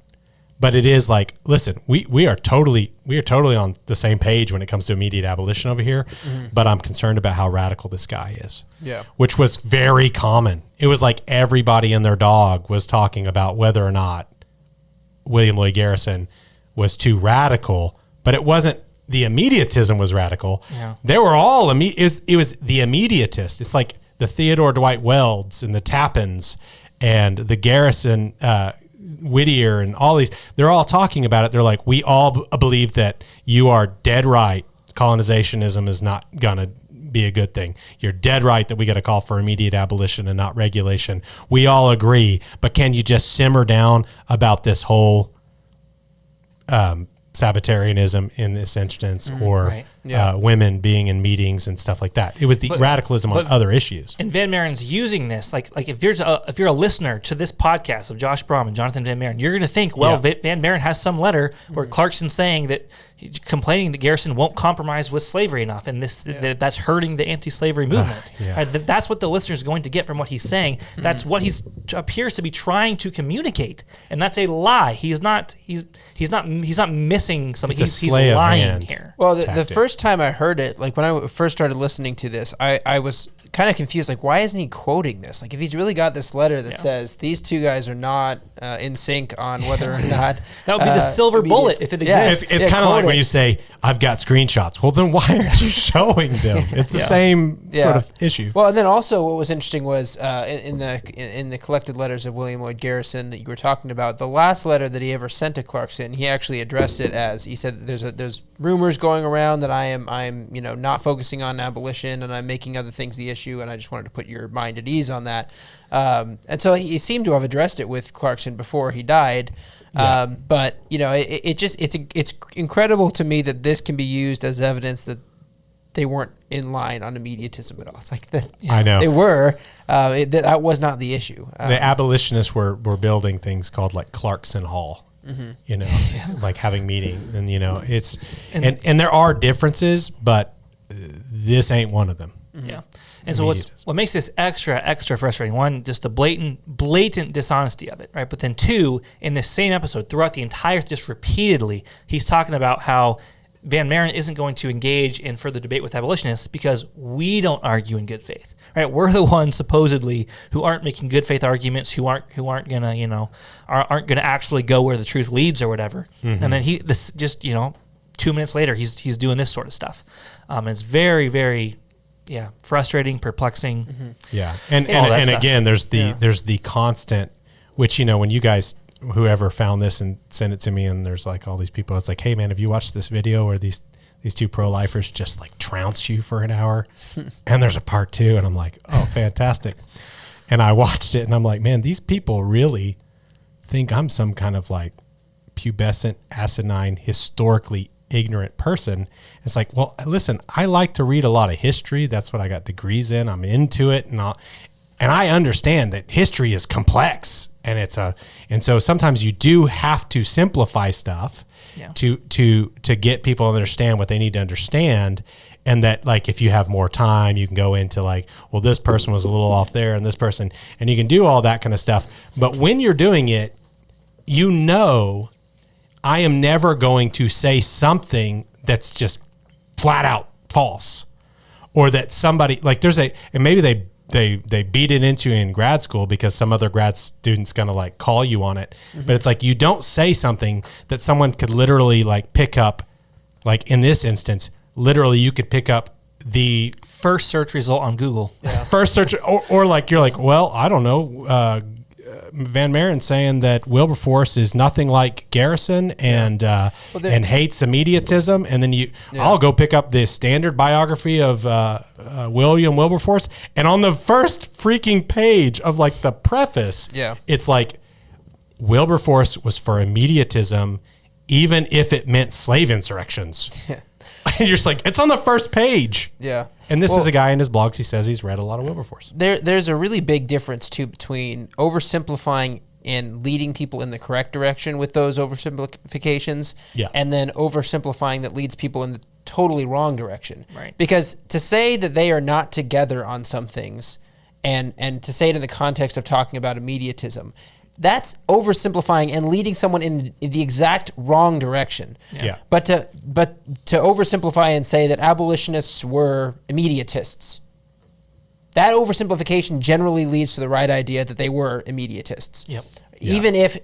But it is like, listen, we are totally on the same page when it comes to immediate abolition over here, but I'm concerned about how radical this guy is. Yeah. Which was very common. It was like everybody and their dog was talking about whether or not William Lloyd Garrison was too radical, but it wasn't. The immediatism was radical. Yeah. They were all it was the immediatist. It's like the Theodore Dwight Welds and the Tappins and the Garrison Whittier and all these, they're all talking about it. They're like, we all believe that you are dead right. Colonizationism is not going to be a good thing. You're dead right that we got to call for immediate abolition and not regulation. We all agree, but can you just simmer down about this whole Sabbatarianism in this instance, or women being in meetings and stuff like that? It was the radicalism on other issues. And Van Maren's using this, like if you're a listener to this podcast of Josh Brahm and Jonathon Van Maren, you're going to think, well, Van Maren has some letter where Clarkson's saying that, complaining that Garrison won't compromise with slavery enough, and that's hurting the anti-slavery movement. Right? That's what the listener's going to get from what he's saying. That's what he appears to be trying to communicate, and that's a lie. He's not missing something. He's lying here. Well, the first time I heard it, like when I first started listening to this, I was kind of confused. Like, why isn't he quoting this? Like, if he's really got this letter that says these two guys are not in sync on whether or not that would be the silver bullet if it exists. It's kind of like when you say, "I've got screenshots." Well, then why aren't you showing them? It's the same sort of issue. Well, and then also what was interesting was in the collected letters of William Lloyd Garrison that you were talking about, the last letter that he ever sent to Clarkson, he actually addressed it as, he said, "There's rumors going around that I'm not focusing on abolition and I'm making other things the issue, and I just wanted to put your mind at ease on that." And so he seemed to have addressed it with Clarkson before he died. But it's incredible to me that this can be used as evidence that they weren't in line on immediatism at all. It's like that. I know they were. That was not the issue. The abolitionists were building things called like Clarkson Hall. Like having meetings, and it's and there are differences, but this ain't one of them. Yeah. And so what makes this extra frustrating, one, just the blatant dishonesty of it, right? But then two, in this same episode, throughout the entire, just repeatedly, he's talking about how Van Maren isn't going to engage in further debate with abolitionists because we don't argue in good faith, right? We're the ones supposedly who aren't making good faith arguments, who aren't gonna aren't gonna actually go where the truth leads or whatever. And then 2 minutes later, he's doing this sort of stuff. It's very, very frustrating, perplexing. Yeah, and again, there's the constant, which when you guys, whoever found this and sent it to me, and there's like all these people, it's like, hey man, have you watched this video where these two pro-lifers just like trounce you for an hour? And there's a part 2, and I'm like, oh, fantastic. And I watched it, and I'm like, man, these people really think I'm some kind of like pubescent, asinine, historically ignorant person. It's like, well, listen, I like to read a lot of history. That's what I got degrees in. I'm into it, and I understand that history is complex, and so sometimes you do have to simplify stuff to get people to understand what they need to understand. And that, like, if you have more time, you can go into like, well, this person was a little off there, and this person, and you can do all that kind of stuff. But when you're doing it, I am never going to say something that's just flat out false, or that somebody like and maybe they beat it into in grad school because some other grad student's going to like call you on it. Mm-hmm. But it's like, you don't say something that someone could literally like pick up. Like in this instance, literally you could pick up the first search result on Google. Yeah. First search, or like, you're like, well, I don't know. Van Maren saying that Wilberforce is nothing like Garrison and and hates immediatism, and then I'll go pick up the standard biography of William Wilberforce, and on the first freaking page of like the preface, it's like Wilberforce was for immediatism, even if it meant slave insurrections. Yeah. And you're just like, it's on the first page. Yeah. And this is a guy in his blogs. He says he's read a lot of Wilberforce. There's a really big difference, too, between oversimplifying and leading people in the correct direction with those oversimplifications, and then oversimplifying that leads people in the totally wrong direction. Right. Because to say that they are not together on some things, and to say it in the context of talking about immediatism, that's oversimplifying and leading someone in the exact wrong direction. Yeah. But to oversimplify and say that abolitionists were immediatists, that oversimplification generally leads to the right idea that they were immediatists. Yep. Even if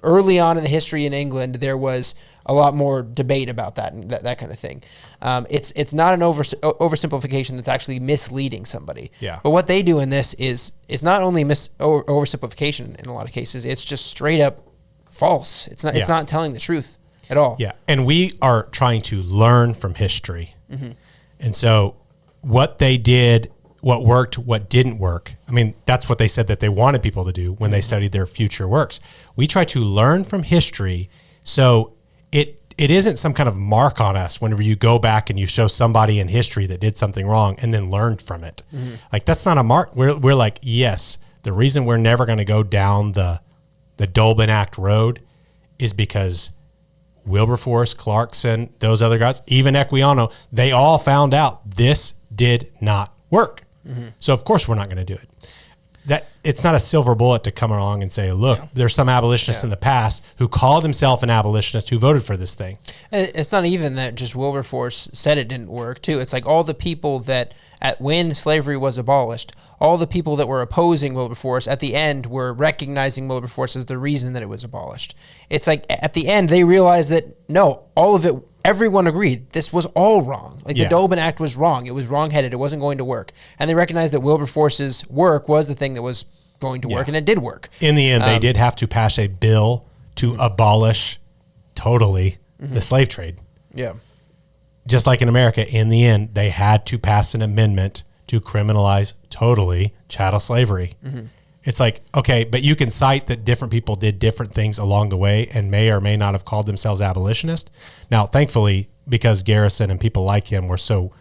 early on in the history in England there was a lot more debate about that and that kind of thing. It's not an oversimplification that's actually misleading somebody. Yeah. But what they do in this is not only oversimplification in a lot of cases, it's just straight up false. It's not telling the truth at all. Yeah. And we are trying to learn from history. Mm-hmm. And so what they did, what worked, what didn't work. I mean, that's what they said that they wanted people to do when they studied their future works. We try to learn from history, so it isn't some kind of mark on us whenever you go back and you show somebody in history that did something wrong and then learned from it. Mm-hmm. Like, that's not a mark. We're like, yes, the reason we're never going to go down the Dolben Act road is because Wilberforce, Clarkson, those other guys, even Equiano, they all found out this did not work. Mm-hmm. So of course we're not going to do it. That it's not a silver bullet to come along and say, look, there's some abolitionists in the past who called himself an abolitionist who voted for this thing. And it's not even that just Wilberforce said it didn't work, too. It's like all the people that, when slavery was abolished, all the people that were opposing Wilberforce at the end were recognizing Wilberforce as the reason that it was abolished. It's like at the end they realized that, no, all of it, everyone agreed this was all wrong. Like the Dolben Act was wrong. It was wrong-headed. It wasn't going to work. And they recognized that Wilberforce's work was the thing that was going to work, and it did work. In the end, they did have to pass a bill to abolish totally the slave trade. Yeah. Just like in America, in the end, they had to pass an amendment to criminalize totally chattel slavery. Mm-hmm. It's like, okay, but you can cite that different people did different things along the way and may or may not have called themselves abolitionists. Now, thankfully, because Garrison and people like him were so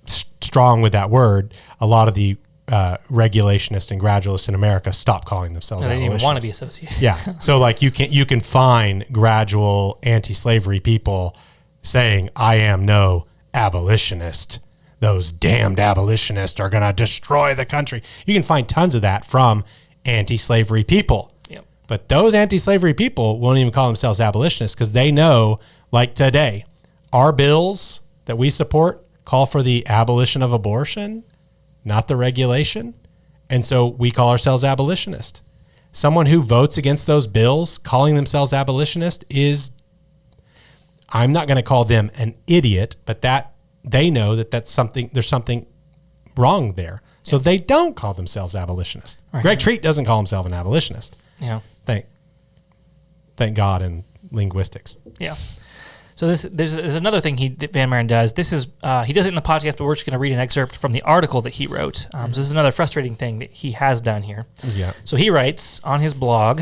strong with that word, a lot of the regulationists and gradualists in America stopped calling themselves abolitionists. They didn't even want to be associated. Yeah. So like you can find gradual anti-slavery people saying, I am no abolitionist. Those damned abolitionists are going to destroy the country. You can find tons of that from anti-slavery people. Yep. But those anti-slavery people won't even call themselves abolitionists because they know, like today, our bills that we support call for the abolition of abortion, not the regulation. And so we call ourselves abolitionist. Someone who votes against those bills calling themselves abolitionist is, I'm not going to call them an idiot, but that they know that there's something wrong there. So they don't call themselves abolitionists. Right. Greg Treat doesn't call himself an abolitionist. Yeah. Thank God in linguistics. Yeah. So there's another thing Van Maren does. This is he does it in the podcast, but we're just going to read an excerpt from the article that he wrote. So this is another frustrating thing that he has done here. Yeah. So he writes on his blog,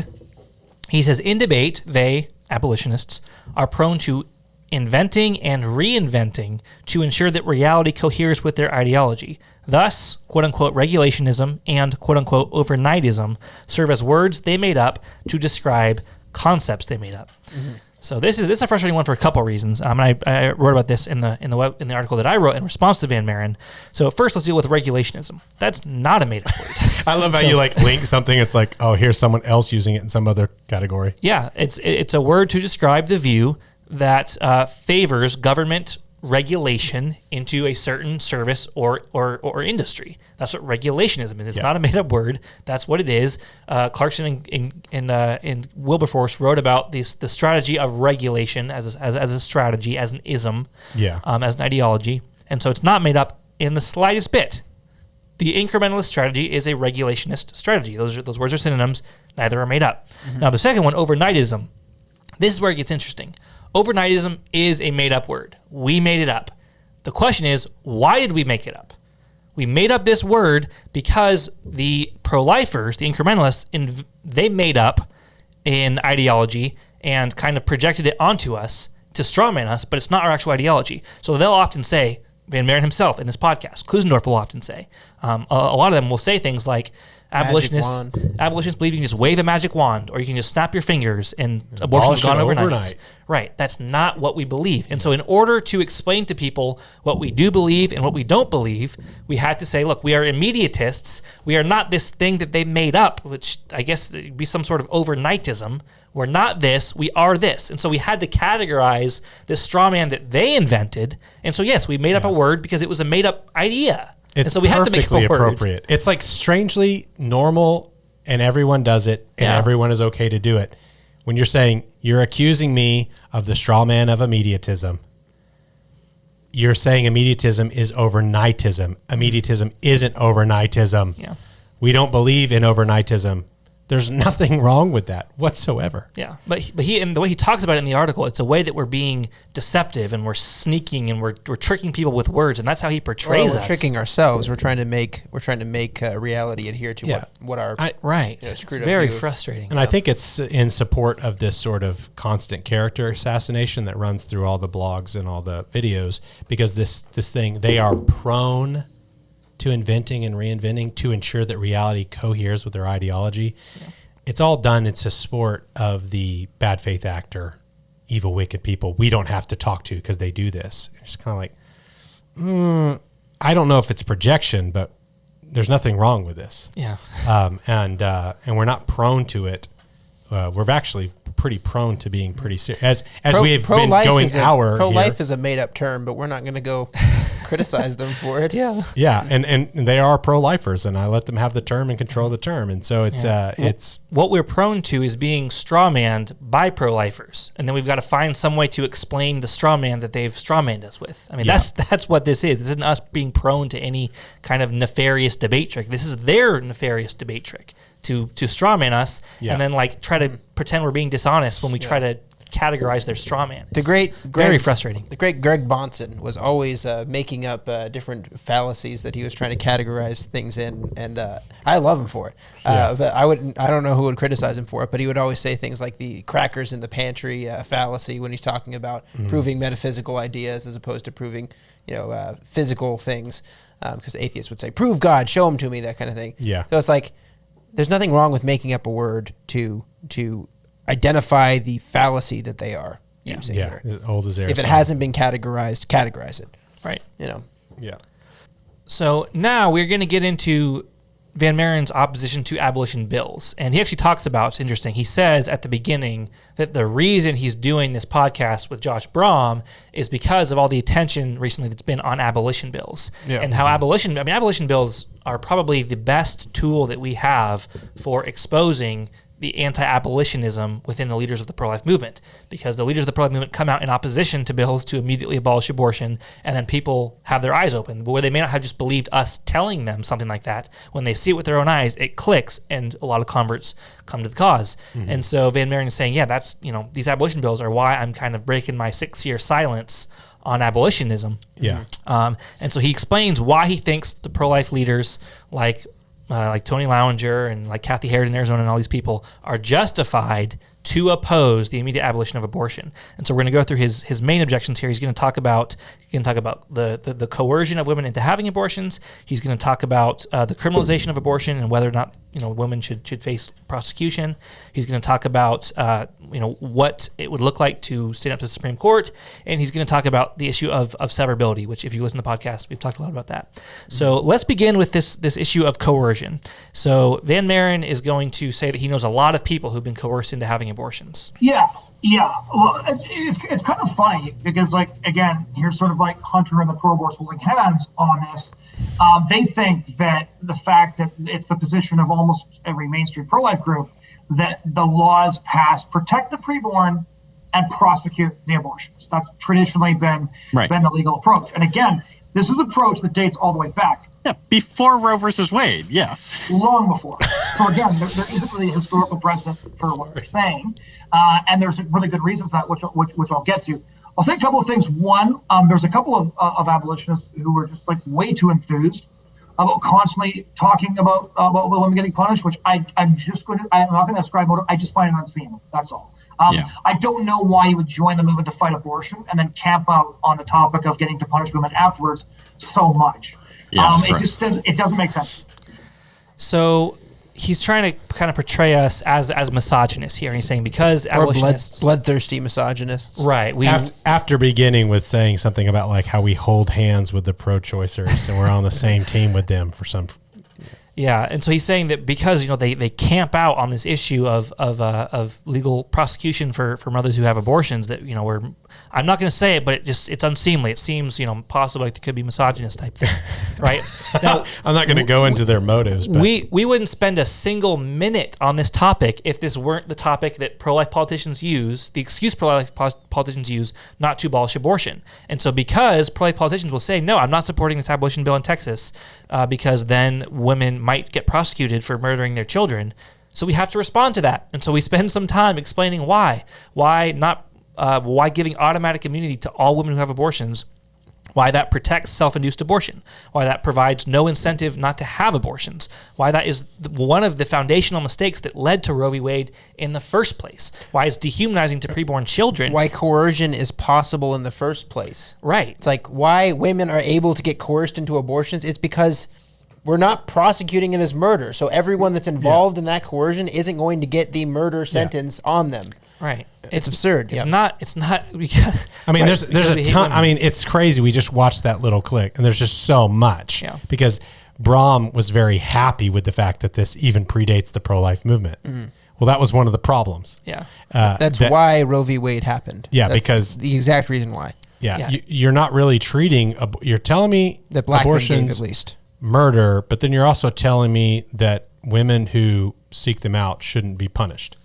he says, in debate, they, abolitionists, are prone to inventing and reinventing to ensure that reality coheres with their ideology. Thus, quote-unquote regulationism and quote-unquote overnightism serve as words they made up to describe concepts they made up. Mm-hmm. So this is a frustrating one for a couple reasons. And I wrote about this in the article that I wrote in response to Van Maren. So first, let's deal with regulationism. That's not a made-up word. I love how you link something. It's like, oh, here's someone else using it in some other category. Yeah, it's a word to describe the view that favors government regulation into a certain service or industry. That's what regulationism is. It's not a made-up word. That's what it is. Clarkson and Wilberforce wrote about the strategy of regulation as a strategy, as an ism, as an ideology. And so it's not made up in the slightest bit. The incrementalist strategy is a regulationist strategy. Those words are synonyms. Neither are made up. Mm-hmm. Now, the second one, overnightism. This is where it gets interesting. Overnightism is a made-up word. We made it up. The question is, why did we make it up? We made up this word because the pro-lifers, the incrementalists, they made up an ideology and kind of projected it onto us to strawman us, but it's not our actual ideology. So they'll often say, Van Maren himself in this podcast, Klusendorf will often say, a lot of them will say things like, abolitionists believe you can just wave a magic wand or you can just snap your fingers and abortion's gone overnight. Right. That's not what we believe. And so in order to explain to people what we do believe and what we don't believe, we had to say, look, we are immediatists. We are not this thing that they made up, which I guess would be some sort of overnightism. We're not this, we are this. And so we had to categorize this straw man that they invented. And so, yes, we made up a word because it was a made up idea. It's and so we had to make perfectly a word. Appropriate. It's like strangely normal and everyone does it and everyone is okay to do it. When you're saying you're accusing me of the straw man of immediatism, you're saying immediatism is overnightism. Immediatism isn't overnightism. Yeah. We don't believe in overnightism. There's nothing wrong with that whatsoever. Yeah, but he and the way he talks about it in the article, it's a way that we're being deceptive and we're sneaking and we're tricking people with words, and that's how he portrays us. We're tricking ourselves. We're trying to make reality adhere to what our It's very frustrating. And I think it's in support of this sort of constant character assassination that runs through all the blogs and all the videos, because this thing, they are prone to inventing and reinventing to ensure that reality coheres with their ideology. Yeah. It's all done. It's a sport of the bad faith actor, evil, wicked people we don't have to talk to because they do this. It's kind of like, I don't know if it's projection, but there's nothing wrong with this. Yeah. And we're not prone to it. We're actually pretty prone to being pretty serious. As we have been going pro-life is a made-up term, but we're not going to go criticize them for it. Yeah, and they are pro-lifers, and I let them have the term and control the term, and so it's what we're prone to is being strawmanned by pro-lifers, and then we've got to find some way to explain the strawman that they've strawmanned us with. I mean, that's what this is. This isn't us being prone to any kind of nefarious debate trick. This is their nefarious debate trick to strawman us, and then like try to pretend we're being dishonest when we try to categorize their straw man. Very frustrating. The great Greg Bonson was always making up different fallacies that he was trying to categorize things in, and I love him for it. But I don't know who would criticize him for it, but he would always say things like the crackers in the pantry fallacy when he's talking about proving metaphysical ideas as opposed to proving physical things, because atheists would say, prove God, show him to me, that kind of thing. Yeah. So it's like, there's nothing wrong with making up a word to identify the fallacy that they are using here. Old as if it hasn't been categorized, categorize it. Right. Yeah. So now we're going to get into Van Maren's opposition to abolition bills. And he actually talks about, it's interesting, he says at the beginning that the reason he's doing this podcast with Josh Brahm is because of all the attention recently that's been on abolition bills. Yeah. And how abolition bills are probably the best tool that we have for exposing the anti-abolitionism within the leaders of the pro-life movement, because the leaders of the pro-life movement come out in opposition to bills to immediately abolish abortion, and then people have their eyes open. But where they may not have just believed us telling them something like that, when they see it with their own eyes, it clicks, and a lot of converts come to the cause. Mm-hmm. And so Van Maren is saying, that's, these abolition bills are why I'm kind of breaking my 6-year silence on abolitionism. Yeah. And so he explains why he thinks the pro-life leaders like Tony Lauinger and like Kathy Herod in Arizona and all these people are justified to oppose the immediate abolition of abortion. And so we're going to go through his main objections here. He's going to talk about the coercion of women into having abortions. He's going to talk about the criminalization of abortion and whether or not women should face prosecution. He's going to talk about what it would look like to stand up to the Supreme Court, and he's going to talk about the issue of severability, which if you listen to the podcast, we've talked a lot about that. Mm-hmm. So let's begin with this issue of coercion. So Van Maren is going to say that he knows a lot of people who've been coerced into having abortions. Yeah. Yeah, well, it's kind of funny because, like, again, here's sort of like Hunter and the pro-aborts holding hands on this. They think that the fact that it's the position of almost every mainstream pro-life group that the laws passed protect the preborn and prosecute the abortions. That's traditionally been the legal approach. And again, this is an approach that dates all the way back. Yeah, before Roe versus Wade, yes. Long before. So again, there isn't really a historical precedent for what they're saying. And there's really good reasons for that, which I'll get to. I'll say a couple of things. One, there's a couple of abolitionists who were just like way too enthused about constantly talking about women getting punished, which I'm not going to ascribe motive. I just find it unseemly. That's all. I don't know why you would join the movement to fight abortion and then camp out on the topic of getting to punish women afterwards so much. It doesn't make sense. So he's trying to kind of portray us as misogynists here. And he's saying because abolitionists, bloodthirsty misogynists, right? After beginning with saying something about like how we hold hands with the pro-choicers and we're on the same team with them for some. Yeah, and so he's saying that because they camp out on this issue of legal prosecution for mothers who have abortions, that I'm not going to say it, but it's unseemly. It seems possible like it could be misogynist type thing, right? Now, I'm not going to go into their motives. But we wouldn't spend a single minute on this topic if this weren't the topic that pro-life politicians use, the excuse pro-life politicians use not to abolish abortion. And so because pro-life politicians will say, no, I'm not supporting this abolition bill in Texas because then women might get prosecuted for murdering their children. So we have to respond to that. And so we spend some time explaining why giving automatic immunity to all women who have abortions, why that protects self-induced abortion, why that provides no incentive not to have abortions, why that is one of the foundational mistakes that led to Roe v. Wade in the first place, why it's dehumanizing to preborn children. Why coercion is possible in the first place. Right. It's like why women are able to get coerced into abortions. It's because we're not prosecuting it as murder. So everyone that's involved in that coercion isn't going to get the murder sentence on them. Right. It's absurd. It's not because, I mean, there's a ton. Women. I mean, it's crazy. We just watched that little clip and there's just so much because Brahm was very happy with the fact that this even predates the pro-life movement. Mm-hmm. Well, that was one of the problems. Yeah. That's why Roe v. Wade happened. Yeah. That's because the exact reason why. Yeah. You're not really treating, you're telling me that black abortion's at least murder, but then you're also telling me that women who seek them out shouldn't be punished.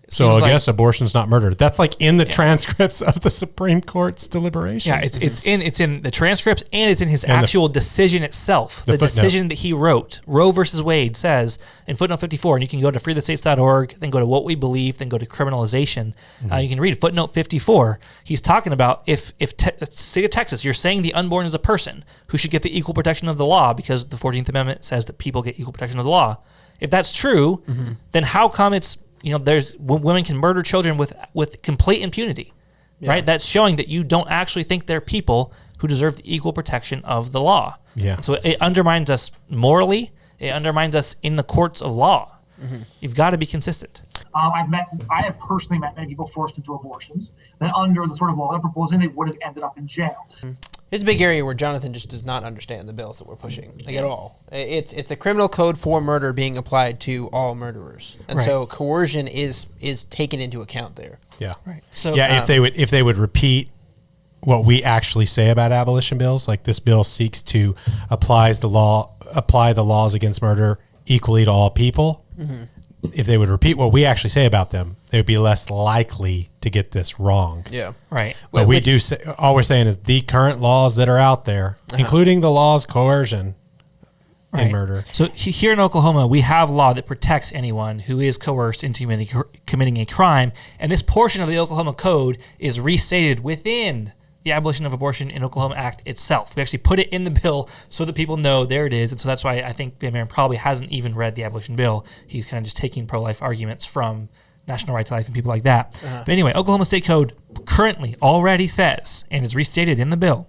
So I guess abortion's not murder. That's like in the transcripts of the Supreme Court's deliberations. Yeah, it's in the transcripts and it's in his actual decision itself. The decision that he wrote, Roe versus Wade, says in footnote 54, and you can go to freethestates.org, then go to What We Believe, then go to criminalization. Mm-hmm. You can read footnote 54. He's talking about if state of Texas, you're saying the unborn is a person who should get the equal protection of the law because the 14th Amendment says that people get equal protection of the law. If that's true, then how come it's there's women can murder children with complete impunity, right? That's showing that you don't actually think they're people who deserve the equal protection of the law. Yeah. So it undermines us morally. It undermines us in the courts of law. Mm-hmm. You've got to be consistent. I have personally met many people forced into abortions that under the sort of law they're proposing, they would have ended up in jail. It's a big area where Jonathan just does not understand the bills that we're pushing, like at all. It's the criminal code for murder being applied to all murderers, and so coercion is taken into account there. Yeah, right. So if they would repeat what we actually say about abolition bills, like this bill seeks to apply the laws against murder equally to all people. Mm-hmm. If they would repeat what we actually say about them, they would be less likely to get this wrong. Yeah. Right. But we do say, all we're saying is the current laws that are out there, including the laws coercion in murder. So here in Oklahoma, we have law that protects anyone who is coerced into committing a crime. And this portion of the Oklahoma Code is restated within the Abolition of Abortion in Oklahoma Act itself. We actually put it in the bill so that people know there it is. And so that's why I think Van Maren probably hasn't even read the abolition bill. He's kind of just taking pro-life arguments from National Right to Life and people like that. But anyway, Oklahoma State Code currently already says, and is restated in the bill,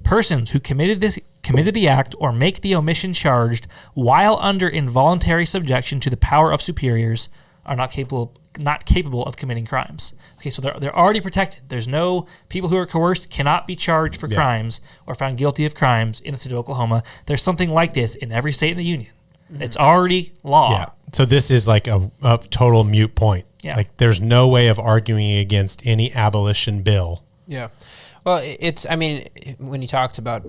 persons who committed the act or make the omission charged while under involuntary subjection to the power of superiors are not capable of committing crimes. Okay, so they're already protected. There's no people who are coerced cannot be charged for crimes or found guilty of crimes in the state of Oklahoma. There's something like this in every state in the union. It's already law. Yeah. So this is like a total moot point. Yeah. Like there's no way of arguing against any abolition bill. Yeah. Well, when he talks about,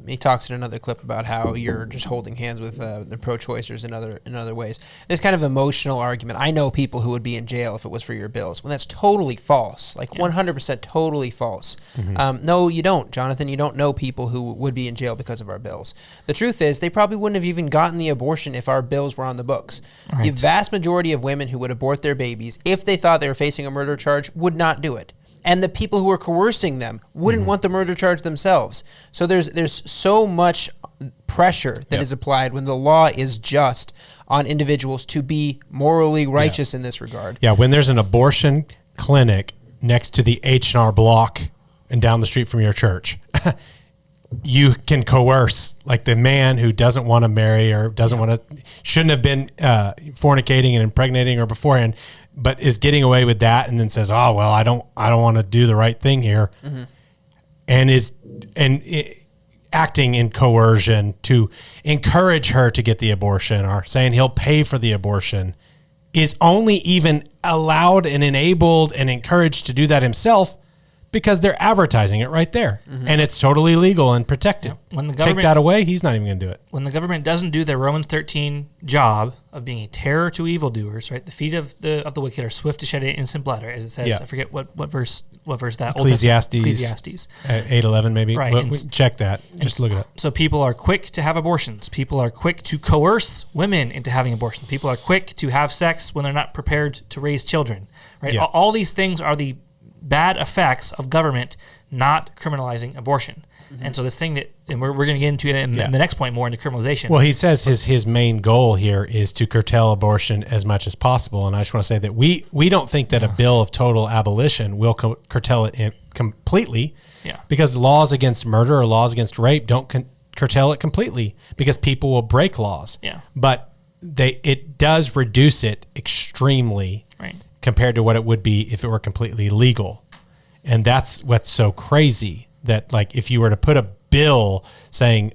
he talks in another clip about how you're just holding hands with the pro-choicers in other ways. This kind of emotional argument. I know people who would be in jail if it was for your bills. When that's totally false, 100% totally false. No, you don't, Jonathan. You don't know people who would be in jail because of our bills. The truth is, they probably wouldn't have even gotten the abortion if our bills were on the books. Right. The vast majority of women who would abort their babies, if they thought they were facing a murder charge, would not do it. And the people who were coercing them wouldn't want the murder charge themselves. So there's so much pressure that is applied when the law is just on individuals to be morally righteous in this regard. Yeah, when there's an abortion clinic next to the H&R Block and down the street from your church, you can coerce like the man who doesn't want to marry or shouldn't have been fornicating and impregnating her beforehand, but is getting away with that, and then says, "Oh well, I don't want to do the right thing here," and acting in coercion to encourage her to get the abortion, or saying he'll pay for the abortion, is only even allowed and enabled and encouraged to do that himself because they're advertising it right there, and it's totally legal and protected. When the government take that away, he's not even going to do it. When the government doesn't do their Romans 13 job of being a terror to evildoers, right? The feet of the wicked are swift to shed innocent blood, right? As it says. Yeah. I forget what verse that. Ecclesiastes. 8:11 maybe. Right. Check that. Just look it up. So people are quick to have abortions. People are quick to coerce women into having abortions. People are quick to have sex when they're not prepared to raise children, right? Yeah. All these things are the bad effects of government not criminalizing abortion. And so this thing that, and we're going to get into it in the next point more into criminalization. Well, he says his main goal here is to curtail abortion as much as possible. And I just want to say that we don't think that a bill of total abolition will curtail it completely, because laws against murder or laws against rape don't curtail it completely, because people will break laws. Yeah. But it does reduce it extremely. Right. Compared to what it would be if it were completely legal. And that's what's so crazy, that like if you were to put a bill saying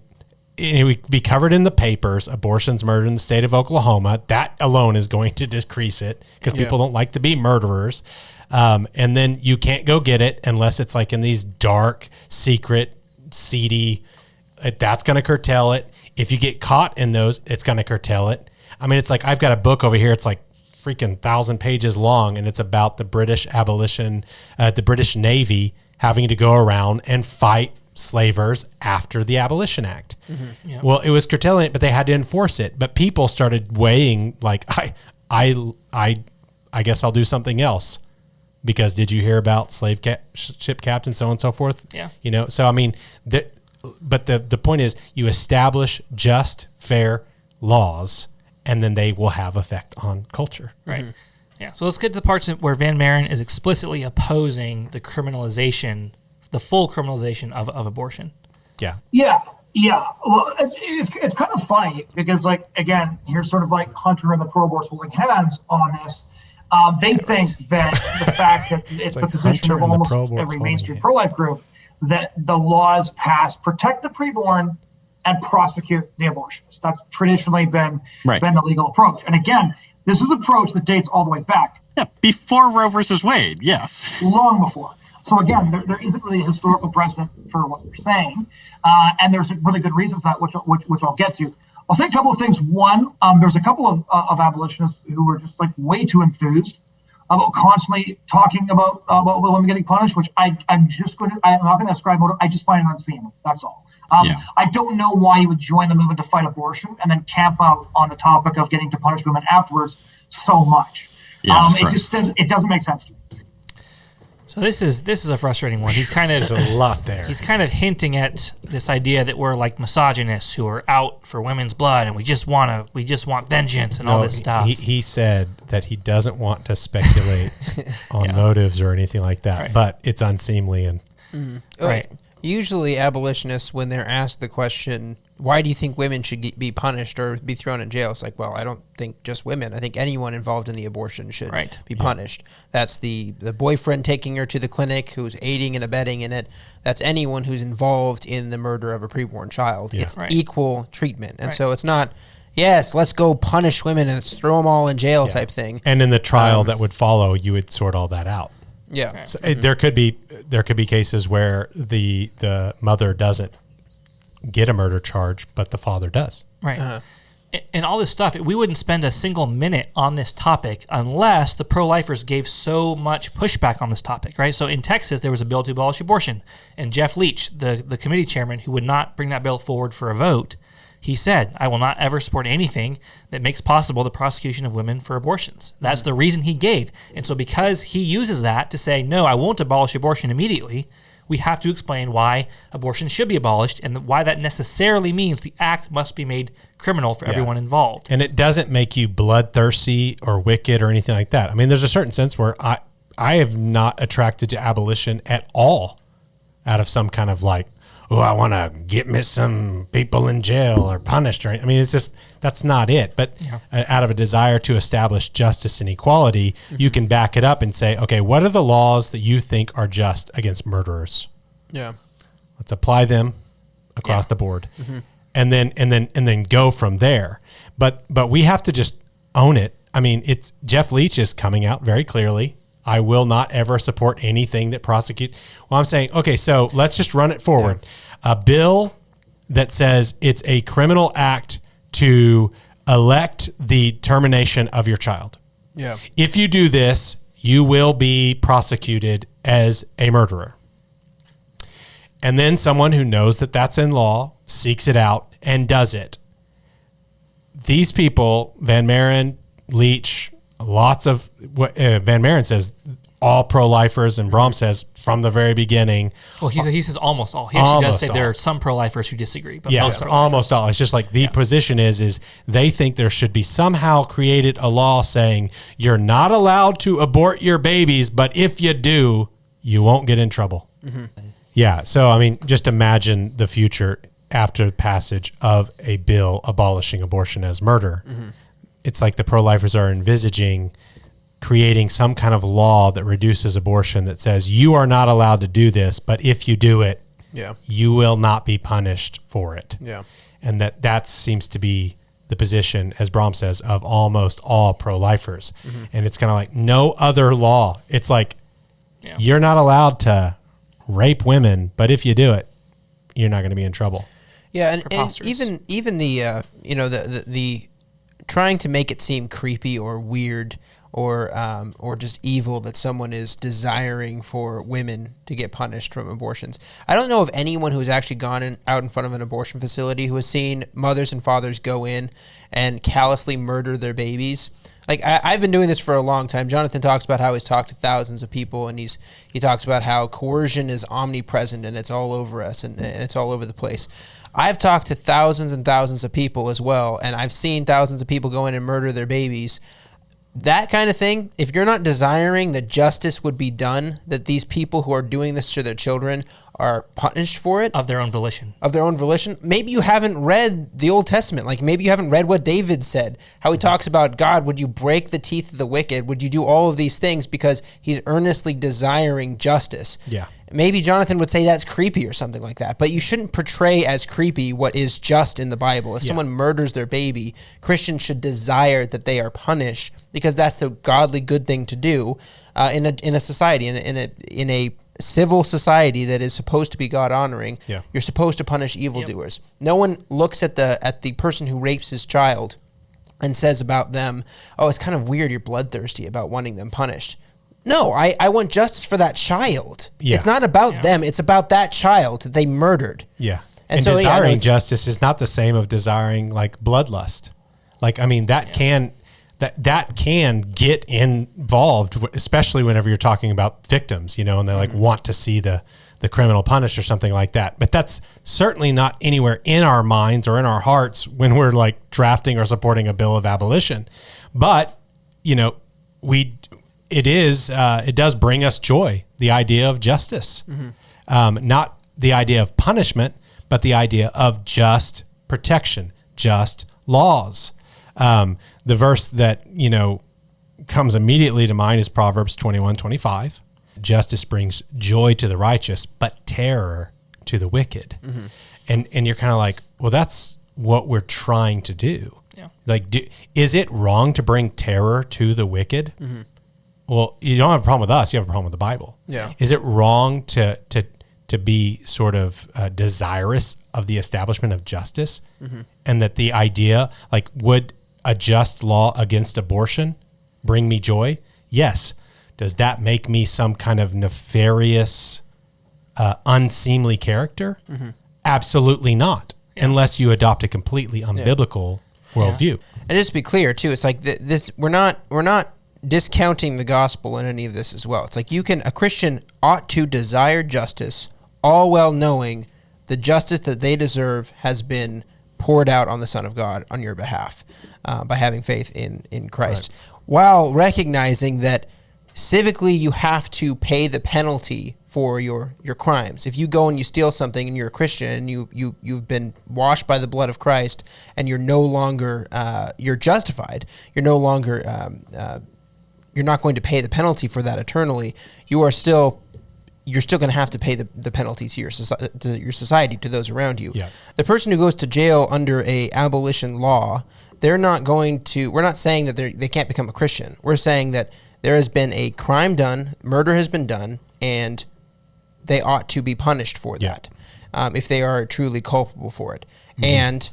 it would be covered in the papers, abortion's murder in the state of Oklahoma, that alone is going to decrease it because people don't like to be murderers. And then you can't go get it unless it's like in these dark, secret, seedy, that's going to curtail it. If you get caught in those, it's going to curtail it. I mean, it's like I've got a book over here. It's like freaking 1,000 pages long, and it's about the British abolition, the British Navy having to go around and fight slavers after the Abolition Act. Well, it was curtailing it, but they had to enforce it. But people started weighing like, I guess I'll do something else, because did you hear about ship captain so on and so forth? Yeah. So I mean, but the point is, you establish just, fair laws, and then they will have effect on culture. Right. Yeah. So let's get to the parts where Van Maren is explicitly opposing the criminalization, the full criminalization of abortion. Yeah. Yeah. Well, it's kind of funny because, like, again, here's sort of like Hunter and the pro-aborts holding hands on this. They think that the fact that it's the position of almost every mainstream pro-life group that the laws passed protect the preborn and prosecute the abortionists. That's traditionally been the legal approach. And again, this is an approach that dates all the way back. Yeah, before Roe versus Wade, yes. Long before. So again, there isn't really a historical precedent for what you're saying. And there's really good reasons for that, which I'll get to. I'll say a couple of things. One, there's a couple of abolitionists who were just like way too enthused about constantly talking about women getting punished, which I'm not going to ascribe motive. I just find it unseemly. That's all. I don't know why you would join the movement to fight abortion and then camp out on the topic of getting to punish women afterwards so much. It doesn't make sense to me. So this is a frustrating one. He's kind of there's a lot there. He's kind of hinting at this idea that we're like misogynists who are out for women's blood and we just want vengeance and all this stuff. He said that he doesn't want to speculate on motives or anything like that, but it's unseemly and right. Usually abolitionists, when they're asked the question, why do you think women should be punished or be thrown in jail? It's like, well, I don't think just women. I think anyone involved in the abortion should be punished. That's the boyfriend taking her to the clinic who's aiding and abetting in it. That's anyone who's involved in the murder of a preborn child. It's equal treatment. And so it's not yes, let's go punish women and let's throw them all in jail type thing. And in the trial that would follow, you would sort all that out. Yeah. So there could be cases where the mother doesn't get a murder charge, but the father does. Right. And all this stuff, we wouldn't spend a single minute on this topic unless the pro-lifers gave so much pushback on this topic, right? So in Texas, there was a bill to abolish abortion, and Jeff Leach, the committee chairman who would not bring that bill forward for a vote, he said, I will not ever support anything that makes possible the prosecution of women for abortions. That's the reason he gave. And so because he uses that to say, no, I won't abolish abortion immediately, we have to explain why abortion should be abolished and why that necessarily means the act must be made criminal for everyone involved. And it doesn't make you bloodthirsty or wicked or anything like that. I mean, there's a certain sense where I am not attracted to abolition at all out of some kind of like, oh, I want to get me some people in jail or punished. I mean, it's just, that's not it. But out of a desire to establish justice and equality, you can back it up and say, okay, what are the laws that you think are just against murderers? Yeah. Let's apply them across the board. And then go from there. But we have to just own it. I mean, it's Jeff Leach is coming out very clearly. I will not ever support anything that prosecutes. Well, I'm saying, okay, so let's just run it forward. A bill that says it's a criminal act to elect the termination of your child. Yeah. If you do this, you will be prosecuted as a murderer. And then someone who knows that that's in law seeks it out and does it. These people, Van Maren, Leach, lots of what Van Maren says, all pro-lifers, and Brahm says from the very beginning. Well, he says almost all. He actually does say there are some pro-lifers who disagree, but most are almost all. It's just like the position is they think there should be somehow created a law saying you're not allowed to abort your babies, but if you do, you won't get in trouble. Yeah, so I mean, just imagine the future after passage of a bill abolishing abortion as murder. It's like the pro-lifers are envisaging creating some kind of law that reduces abortion that says you are not allowed to do this, but if you do it, you will not be punished for it. And that seems to be the position, as Brahm says, of almost all pro-lifers. And it's kind of like no other law. It's like you're not allowed to rape women, but if you do it, you're not going to be in trouble. Yeah, and even the the trying to make it seem creepy or weird or just evil that someone is desiring for women to get punished from abortions. I don't know of anyone who has actually gone out in front of an abortion facility who has seen mothers and fathers go in and callously murder their babies. Like I've been doing this for a long time. Jonathon talks about how he's talked to thousands of people, and he talks about how coercion is omnipresent and it's all over us and it's all over the place. I've talked to thousands and thousands of people as well, and I've seen thousands of people go in and murder their babies. That kind of thing, if you're not desiring that justice would be done, that these people who are doing this to their children are punished for it. Of their own volition. Maybe you haven't read the Old Testament. Like maybe you haven't read what David said, how he talks about God, would you break the teeth of the wicked? Would you do all of these things because he's earnestly desiring justice? Yeah. Maybe Jonathon would say that's creepy or something like that, but you shouldn't portray as creepy what is just in the Bible. If someone murders their baby, Christians should desire that they are punished because that's the godly good thing to do in a society, in a civil society that is supposed to be God honoring. You're supposed to punish evildoers. No one looks at the person who rapes his child and says about them, "Oh, it's kind of weird. You're bloodthirsty about wanting them punished." No, I want justice for that child. It's not about them. It's about that child that they murdered. And so desiring justice is not the same of desiring like bloodlust. Like, I mean, that can get involved, especially whenever you're talking about victims, and they like want to see the criminal punished or something like that. But that's certainly not anywhere in our minds or in our hearts when we're like drafting or supporting a bill of abolition. But, it does bring us joy, the idea of justice, not the idea of punishment, but the idea of just protection, just laws. The verse that, comes immediately to mind is Proverbs 21:25. Justice brings joy to the righteous, but terror to the wicked. And you're kind of like, well, that's what we're trying to do. Yeah. Like, is it wrong to bring terror to the wicked? Mm-hmm. Well, you don't have a problem with us. You have a problem with the Bible. Yeah. Is it wrong to be sort of desirous of the establishment of justice? Mm-hmm. And that the idea, like, would a just law against abortion bring me joy? Yes. Does that make me some kind of nefarious, unseemly character? Mm-hmm. Absolutely not, unless you adopt a completely unbiblical worldview. And just to be clear, too, it's like this. We're not discounting the gospel in any of this as well. It's like a Christian ought to desire justice, all well knowing the justice that they deserve has been poured out on the Son of God on your behalf by having faith in Christ, while recognizing that civically you have to pay the penalty for your crimes. If you go and you steal something and you're a Christian and you've been washed by the blood of Christ and you're no longer you're justified, you're no longer you're not going to pay the penalty for that eternally. You're still going to have to pay the penalty to your society, to those around you. Yeah. The person who goes to jail under a abolition law, we're not saying that they can't become a Christian. We're saying that there has been a crime done, murder has been done, and they ought to be punished for that if they are truly culpable for it. Mm-hmm. And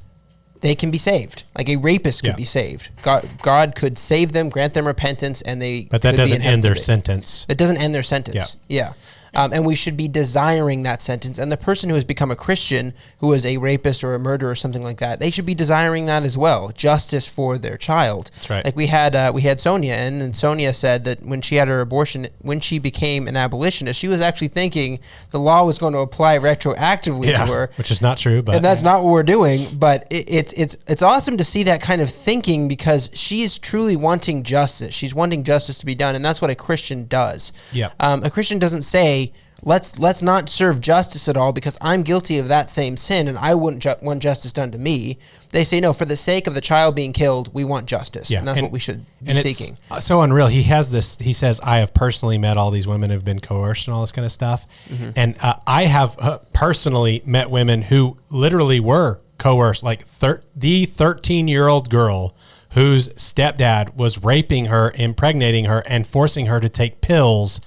they can be saved. Like a rapist could be saved. God could save them, grant them repentance, and But that doesn't end their sentence. It doesn't end their sentence. Yeah. And we should be desiring that sentence. And the person who has become a Christian, who is a rapist or a murderer or something like that, they should be desiring that as well, justice for their child. That's right. Like we had Sonia in, and Sonia said that when she had her abortion, when she became an abolitionist, she was actually thinking the law was going to apply retroactively to her, which is not true. But and that's not what we're doing. But it's awesome to see that kind of thinking, because she's truly wanting justice. She's wanting justice to be done, and that's what a Christian does. Yeah. A Christian doesn't say, let's not serve justice at all because I'm guilty of that same sin and I wouldn't want justice done to me. They say, no, for the sake of the child being killed, we want justice. And that's what we should be seeking. It's so unreal. He says, I have personally met all these women who've been coerced and all this kind of stuff. Mm-hmm. And I have personally met women who literally were coerced, like the 13-year-old girl whose stepdad was raping her, impregnating her, and forcing her to take pills.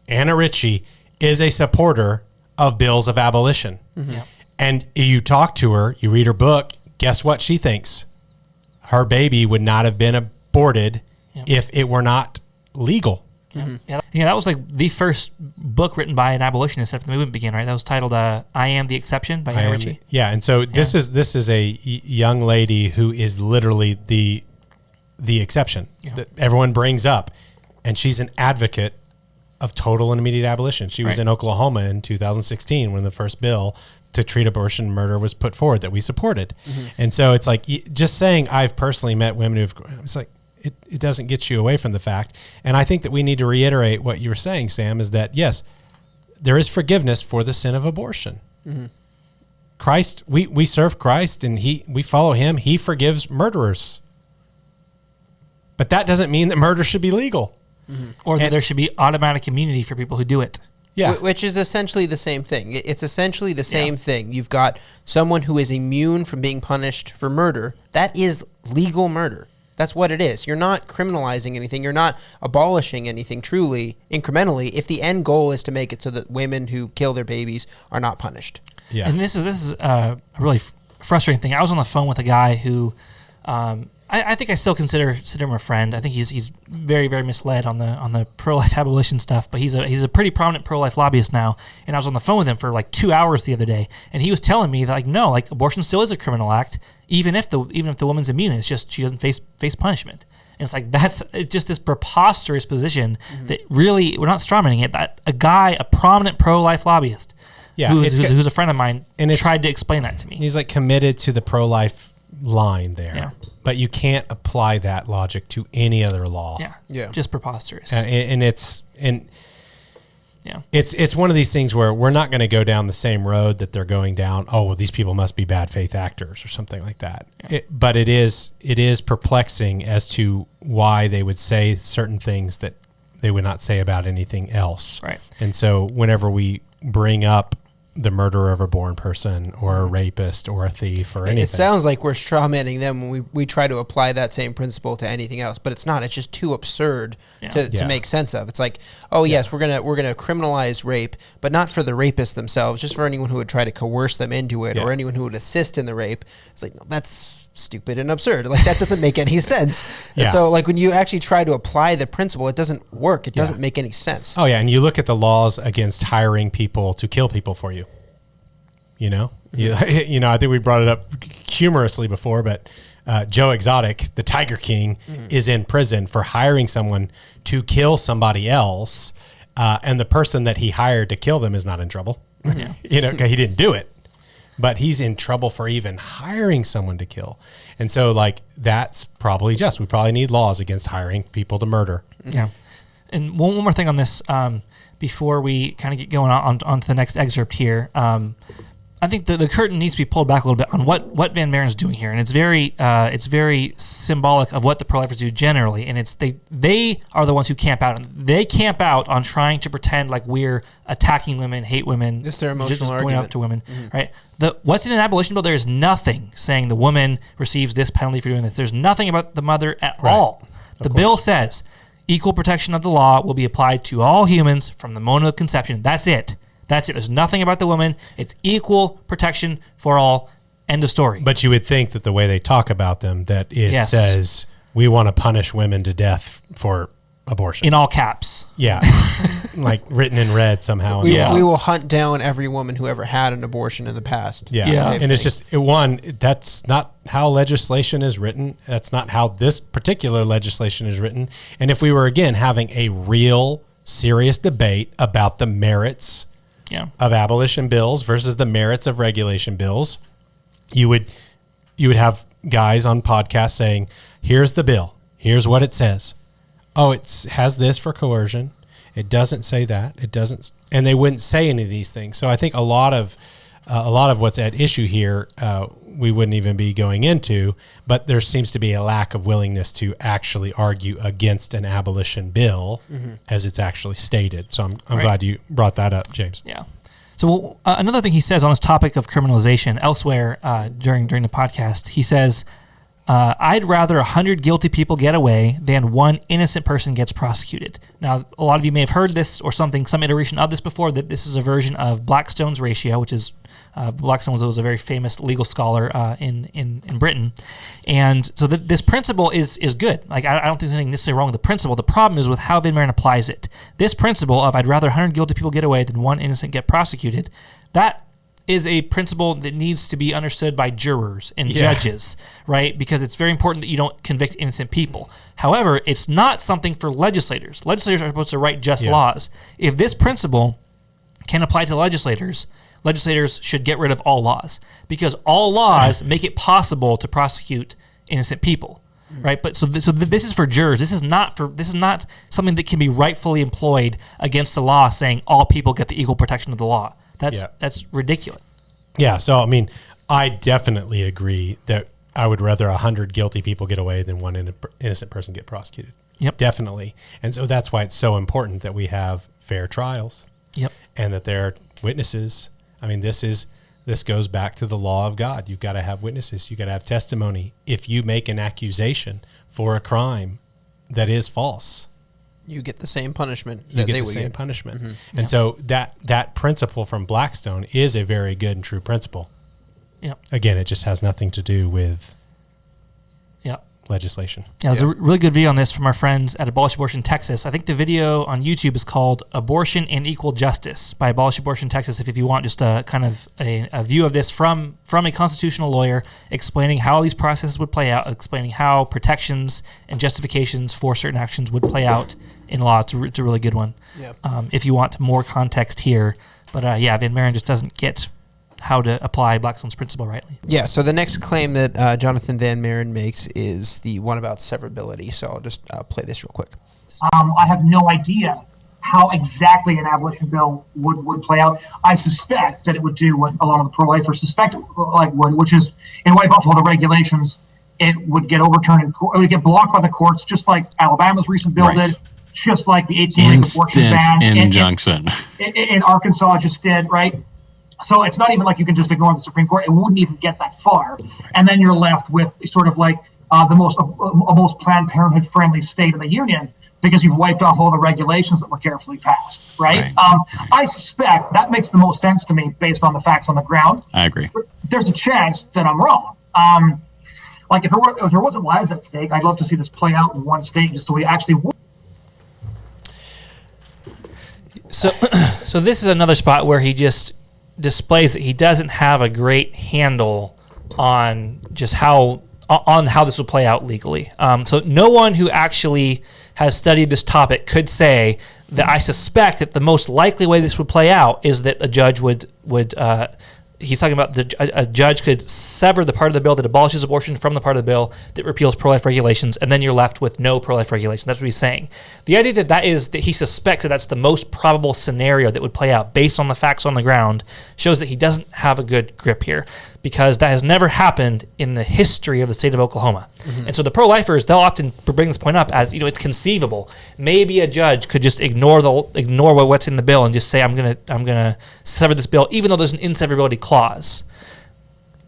Anna Ritchie is a supporter of bills of abolition. Mm-hmm. Yeah. And you talk to her, you read her book, guess what she thinks? Her baby would not have been aborted if it were not legal. Mm-hmm. Yeah, that was like the first book written by an abolitionist after the movement began, right? That was titled "I Am the Exception" by Anna Ritchie. Yeah, and so this is a young lady who is literally the exception that everyone brings up, and she's an advocate of total and immediate abolition. She was in Oklahoma in 2016 when the first bill to treat abortion and murder was put forward that we supported. Mm-hmm. And so it's like, just saying I've personally met women who've, it's like, it doesn't get you away from the fact. And I think that we need to reiterate what you were saying, Sam, is that yes, there is forgiveness for the sin of abortion. Mm-hmm. Christ, we serve Christ and we follow him. He forgives murderers. But that doesn't mean that murder should be legal. Mm-hmm. Or that there should be automatic immunity for people who do it. Yeah. Which is essentially the same thing. It's essentially the same thing. You've got someone who is immune from being punished for murder. That is legal murder. That's what it is. You're not criminalizing anything. You're not abolishing anything truly, incrementally, if the end goal is to make it so that women who kill their babies are not punished. Yeah. And this is a really frustrating thing. I was on the phone with a guy who... I think I still consider him a friend. I think he's very, very misled on the pro-life abolition stuff, but he's a pretty prominent pro-life lobbyist now. And I was on the phone with him for like 2 hours the other day, and he was telling me that no, abortion still is a criminal act, even if the woman's immune. It's just she doesn't face punishment. And it's like that's just this preposterous position that really, we're not strawmanning it. That a prominent pro-life lobbyist, who's a friend of mine, and tried to explain that to me. He's like committed to the pro-life line there, but you can't apply that logic to any other law. Just preposterous. It's one of these things where we're not going to go down the same road that they're going down. Oh, well, these people must be bad faith actors or something like that. But it is perplexing as to why they would say certain things that they would not say about anything else. Right. And so whenever we bring up the murderer of a born person or a rapist or a thief or anything. It sounds like we're strawmanning them when we try to apply that same principle to anything else, but it's not. It's just too absurd to make sense of. It's like, yes, we're gonna criminalize rape, but not for the rapists themselves, just for anyone who would try to coerce them into it or anyone who would assist in the rape. It's like, no, that's stupid and absurd. Like, that doesn't make any sense. And so, like, when you actually try to apply the principle, it doesn't work. It doesn't make any sense. Oh, yeah, and you look at the laws against hiring people to kill people for you. You know? I think we brought it up humorously before, but Joe Exotic, the Tiger King, is in prison for hiring someone to kill somebody else, and the person that he hired to kill them is not in trouble. He didn't do it. But he's in trouble for even hiring someone to kill. And so, like, that's probably just. We probably need laws against hiring people to murder. Yeah. And one more thing on this before we kind of get going on to the next excerpt here. I think the curtain needs to be pulled back a little bit on what Van Maren's doing here, and it's very symbolic of what the pro-lifers do generally, and it's they are the ones who camp out, and they camp out on trying to pretend like we're attacking women, hate women, just their emotional just argument. going out to women, right? What's in an abolition bill? There's nothing saying the woman receives this penalty for doing this. There's nothing about the mother at all. The bill says equal protection of the law will be applied to all humans from the moment of conception. That's it. There's nothing about the woman. It's equal protection for all. End of story. But you would think that the way they talk about them, that it says we want to punish women to death for abortion. In all caps. Yeah. Like written in red somehow. We will hunt down every woman who ever had an abortion in the past. Yeah. And it's just, that's not how legislation is written. That's not how this particular legislation is written. And if we were, again, having a real serious debate about the merits of abolition bills versus the merits of regulation bills, you would have guys on podcasts saying, here's the bill, here's what it says. Oh, it has this for coercion. It doesn't say that. It doesn't, and they wouldn't say any of these things. So I think a lot of what's at issue here, we wouldn't even be going into, but there seems to be a lack of willingness to actually argue against an abolition bill as it's actually stated. So I'm glad you brought that up, James. Yeah. So another thing he says on this topic of criminalization elsewhere during the podcast, he says, I'd rather 100 guilty people get away than one innocent person gets prosecuted. Now, a lot of you may have heard this or some iteration of this before, that this is a version of Blackstone's ratio, which is Blackstone was a very famous legal scholar in Britain. And so this principle is good. Like, I don't think there's anything necessarily wrong with the principle. The problem is with how Van Maren applies it. This principle of I'd rather 100 guilty people get away than one innocent get prosecuted, that is a principle that needs to be understood by jurors and judges, right? Because it's very important that you don't convict innocent people. However, it's not something for legislators. Legislators are supposed to write just laws. If this principle can apply to legislators should get rid of all laws, because all laws make it possible to prosecute innocent people, right? But so this is for jurors. This is not something that can be rightfully employed against the law, saying all people get the equal protection of the law. That's ridiculous. Yeah, so, I mean, I definitely agree that I would rather 100 guilty people get away than one innocent person get prosecuted. Yep. Definitely. And so that's why it's so important that we have fair trials. Yep. And that there are witnesses. I mean, this goes back to the law of God. You've got to have witnesses. You've got to have testimony. If you make an accusation for a crime that is false, you get the same punishment that they would get. Mm-hmm. And so that principle from Blackstone is a very good and true principle. Yeah. Again, it just has nothing to do with legislation. Yeah, there's a really good video on this from our friends at Abolish Abortion Texas. I think the video on YouTube is called Abortion and Equal Justice by Abolish Abortion Texas. If you want just a kind of a view of this from a constitutional lawyer, explaining how these processes would play out, explaining how protections and justifications for certain actions would play out in law. It's a really good one. Yep. If you want more context here. But Van Maren just doesn't get how to apply Blackstone's principle rightly. Yeah, so the next claim that Jonathon Van Maren makes is the one about severability. So I'll just play this real quick. I have no idea how exactly an abolition bill would play out. I suspect that it would do what a lot of the pro-lifers suspect it would, which is in White Buffalo, the regulations, it would get overturned, it would get blocked by the courts, just like Alabama's recent bill did, just like the 18-week abortion ban injunction in Arkansas just did, right? So it's not even like you can just ignore the Supreme Court. It wouldn't even get that far. And then you're left with sort of like the most Planned Parenthood friendly state in the union, because you've wiped off all the regulations that were carefully passed, right? I suspect that makes the most sense to me based on the facts on the ground. I agree. But there's a chance that I'm wrong. Like if there wasn't lives at stake, I'd love to see this play out in one state just so we actually would. So this is another spot where he just displays that he doesn't have a great handle on just how this will play out legally. So no one who actually has studied this topic could say that I suspect that the most likely way this would play out is that a judge would he's talking about a judge could sever the part of the bill that abolishes abortion from the part of the bill that repeals pro-life regulations, and then you're left with no pro-life regulations. That's what he's saying. The idea that he suspects that that's the most probable scenario that would play out based on the facts on the ground shows that he doesn't have a good grip here, because that has never happened in the history of the state of Oklahoma. Mm-hmm. And so the pro-lifers, they'll often bring this point up as, it's conceivable. Maybe a judge could just ignore what's in the bill and just say, I'm gonna sever this bill, even though there's an inseverability clause.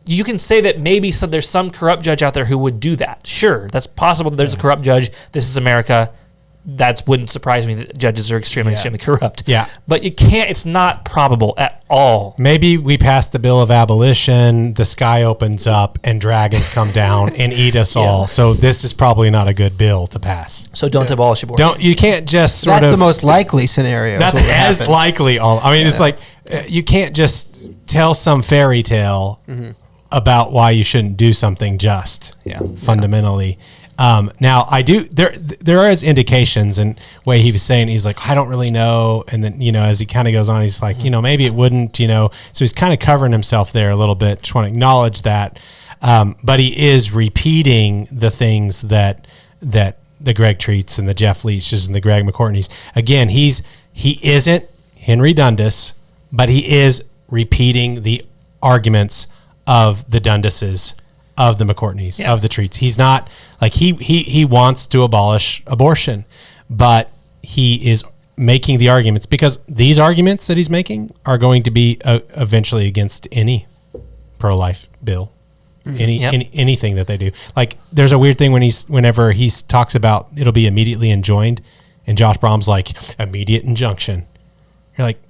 You can say that maybe there's some corrupt judge out there who would do that. Sure, that's possible that there's a corrupt judge. This is America. That wouldn't surprise me that judges are extremely corrupt. Yeah. But it's not probable at all. Maybe we pass the Bill of Abolition, the sky opens up, and dragons come down and eat us all. So this is probably not a good bill to pass. So don't abolish abortion. You can't just That's the most likely scenario. That's as likely. It's like you can't just tell some fairy tale about why you shouldn't do something just fundamentally. Now I do, there is indications, and way he was saying, he's like, I don't really know. And then, as he kind of goes on, he's like, maybe it wouldn't, so he's kind of covering himself there a little bit. Just want to acknowledge that. But he is repeating the things that the Greg Treats and the Jeff Leaches and the Greg McCourtneys. Again, he isn't Henry Dundas, but he is repeating the arguments of the Dundases, of the McCourtneys, of the Treats. He's not like he wants to abolish abortion, but he is making the arguments, because these arguments that he's making are going to be eventually against any pro-life bill, anything that they do. Like, there's a weird thing whenever he talks about it'll be immediately enjoined, and Josh Brahm's like, immediate injunction. You're like,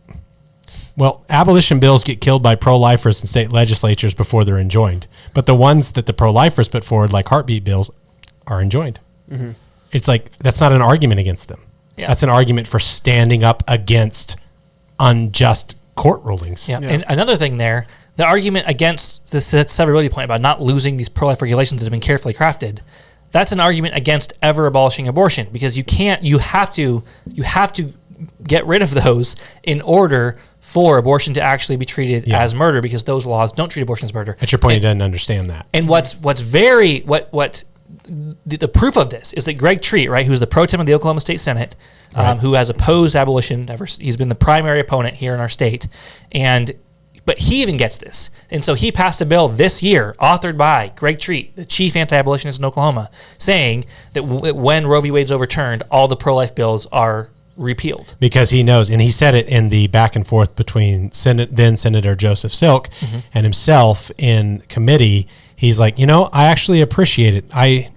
well, abolition bills get killed by pro-lifers in state legislatures before they're enjoined. But the ones that the pro-lifers put forward, like heartbeat bills, are enjoined. Mm-hmm. It's like, that's not an argument against them. Yeah. That's an argument for standing up against unjust court rulings. Yeah. And another thing there, the argument against this severability point about not losing these pro-life regulations that have been carefully crafted, that's an argument against ever abolishing abortion, because you have to get rid of those in order for abortion to actually be treated as murder, because those laws don't treat abortion as murder. At your point, he doesn't understand that. And the proof of this is that Greg Treat, right, who's the pro tem of the Oklahoma State Senate, who has opposed abolition he's been the primary opponent here in our state, but he even gets this. And so he passed a bill this year, authored by Greg Treat, the chief anti-abolitionist in Oklahoma, saying that when Roe v. Wade's overturned, all the pro-life bills are repealed. Because he knows, and he said it in the back and forth between then Senator Joseph Silk and himself in committee. He's like, I actually appreciate it.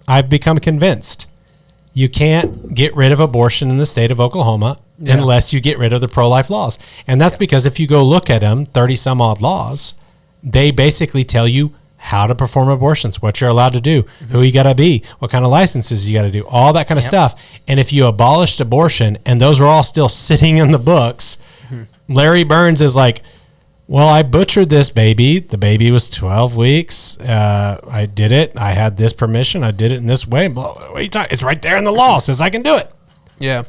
I've become convinced you can't get rid of abortion in the state of Oklahoma unless you get rid of the pro-life laws. And that's because if you go look at them, 30 some odd laws, they basically tell you how to perform abortions, what you're allowed to do, who you got to be, what kind of licenses you got to do, all that kind of stuff. And if you abolished abortion and those are all still sitting in the books, Larry Burns is like, well, I butchered this baby. The baby was 12 weeks. I did it. I had this permission. I did it in this way. What are you talking? It's right there in the law. It says I can do it. Yeah.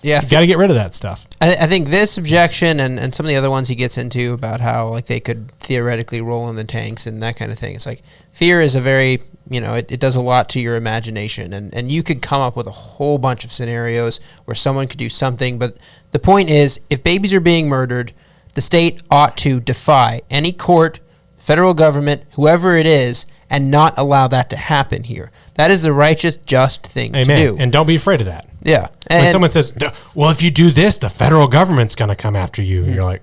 Yeah, you got to get rid of that stuff. I think this objection and some of the other ones he gets into about how like they could theoretically roll in the tanks and that kind of thing. It's like fear is a very, it does a lot to your imagination, and you could come up with a whole bunch of scenarios where someone could do something. But the point is, if babies are being murdered, the state ought to defy any court, federal government, whoever it is, and not allow that to happen here. That is the righteous, just thing to do. And don't be afraid of that. Yeah. When someone says, well, if you do this, the federal government's going to come after you. And you're like,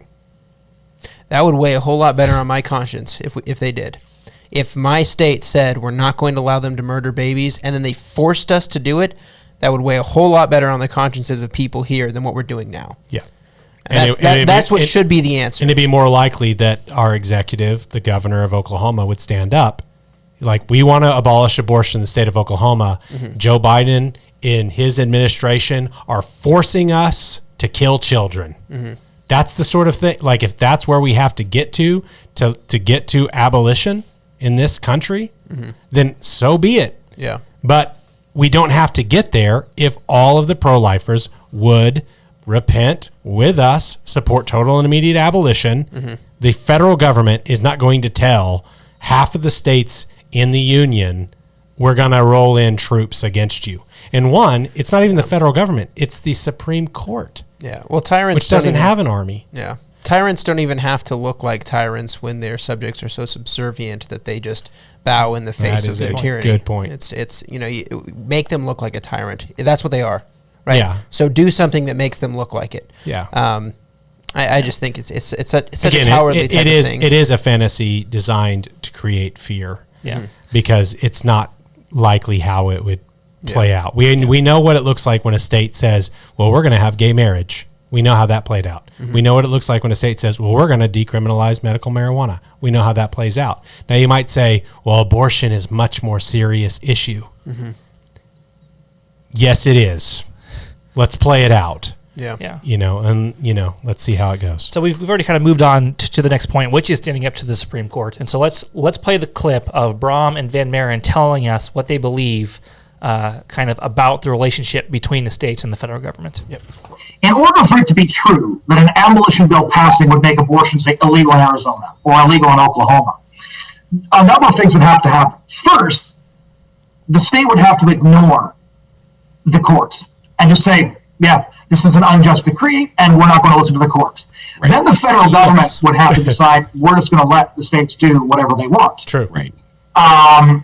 That would weigh a whole lot better on my conscience if they did. If my state said we're not going to allow them to murder babies and then they forced us to do it, that would weigh a whole lot better on the consciences of people here than what we're doing now. Yeah. That's what should be the answer. And it'd be more likely that our executive, the governor of Oklahoma, would stand up. Like, we want to abolish abortion in the state of Oklahoma. Mm-hmm. Joe Biden, in his administration, are forcing us to kill children. Mm-hmm. That's the sort of thing, like, if that's where we have to get to get to abolition in this country, then so be it. Yeah. But we don't have to get there if all of the pro-lifers would repent with us, support total and immediate abolition. Mm-hmm. The federal government is not going to tell half of the states in the union, we're going to roll in troops against you. And one, it's not even the federal government, it's the Supreme Court. Yeah. Well, tyrants, which doesn't have an army. Yeah. Tyrants don't even have to look like tyrants when their subjects are so subservient that they just bow in the face of their tyranny. Good point. It's you make them look like a tyrant. That's what they are, right? Yeah. So do something that makes them look like it. Yeah. I just think it's such a cowardly type of thing. It is a fantasy designed to create fear. Yeah. Because it's not likely how it would play out. We know what it looks like when a state says, well, we're going to have gay marriage. We know how that played out. Mm-hmm. We know what it looks like when a state says, well, we're going to decriminalize medical marijuana. We know how that plays out. Now, you might say, well, abortion is a much more serious issue. Mm-hmm. Yes, it is. Let's play it out. Yeah. Let's see how it goes. So we've already kind of moved on to the next point, which is standing up to the Supreme Court. And so let's play the clip of Brahm and Van Maren telling us what they believe kind of about the relationship between the states and the federal government. Yep. In order for it to be true that an abolition bill passing would make abortion, say, illegal in Arizona or illegal in Oklahoma, a number of things would have to happen. First, the state would have to ignore the courts and just say, yeah, this is an unjust decree, and we're not going to listen to the courts. Right. Then the federal government would have to decide we're just going to let the states do whatever they want. True. Right.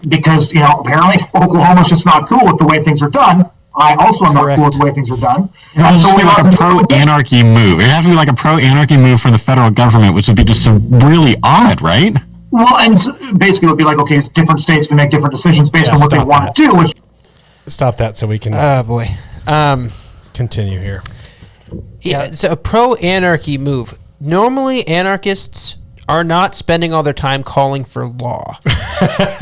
Because, apparently Oklahoma's just not cool with the way things are done. I also am not cool with the way things are done. It has to be like a pro-anarchy move. It has to be like a pro-anarchy move for the federal government, which would be just really odd, right? Well, and basically it would be like, okay, different states can make different decisions based on what they want to do. Stop that so we can... Oh, boy. Continue here. Yeah, it's a pro-anarchy move. Normally, anarchists are not spending all their time calling for law.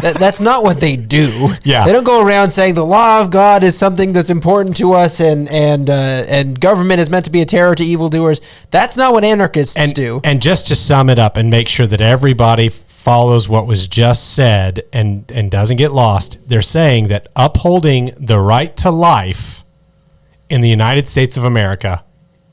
That's not what they do. Yeah. They don't go around saying the law of God is something that's important to us and government is meant to be a terror to evildoers. That's not what anarchists do. And just to sum it up and make sure that everybody follows what was just said and doesn't get lost, they're saying that upholding the right to life in the United States of America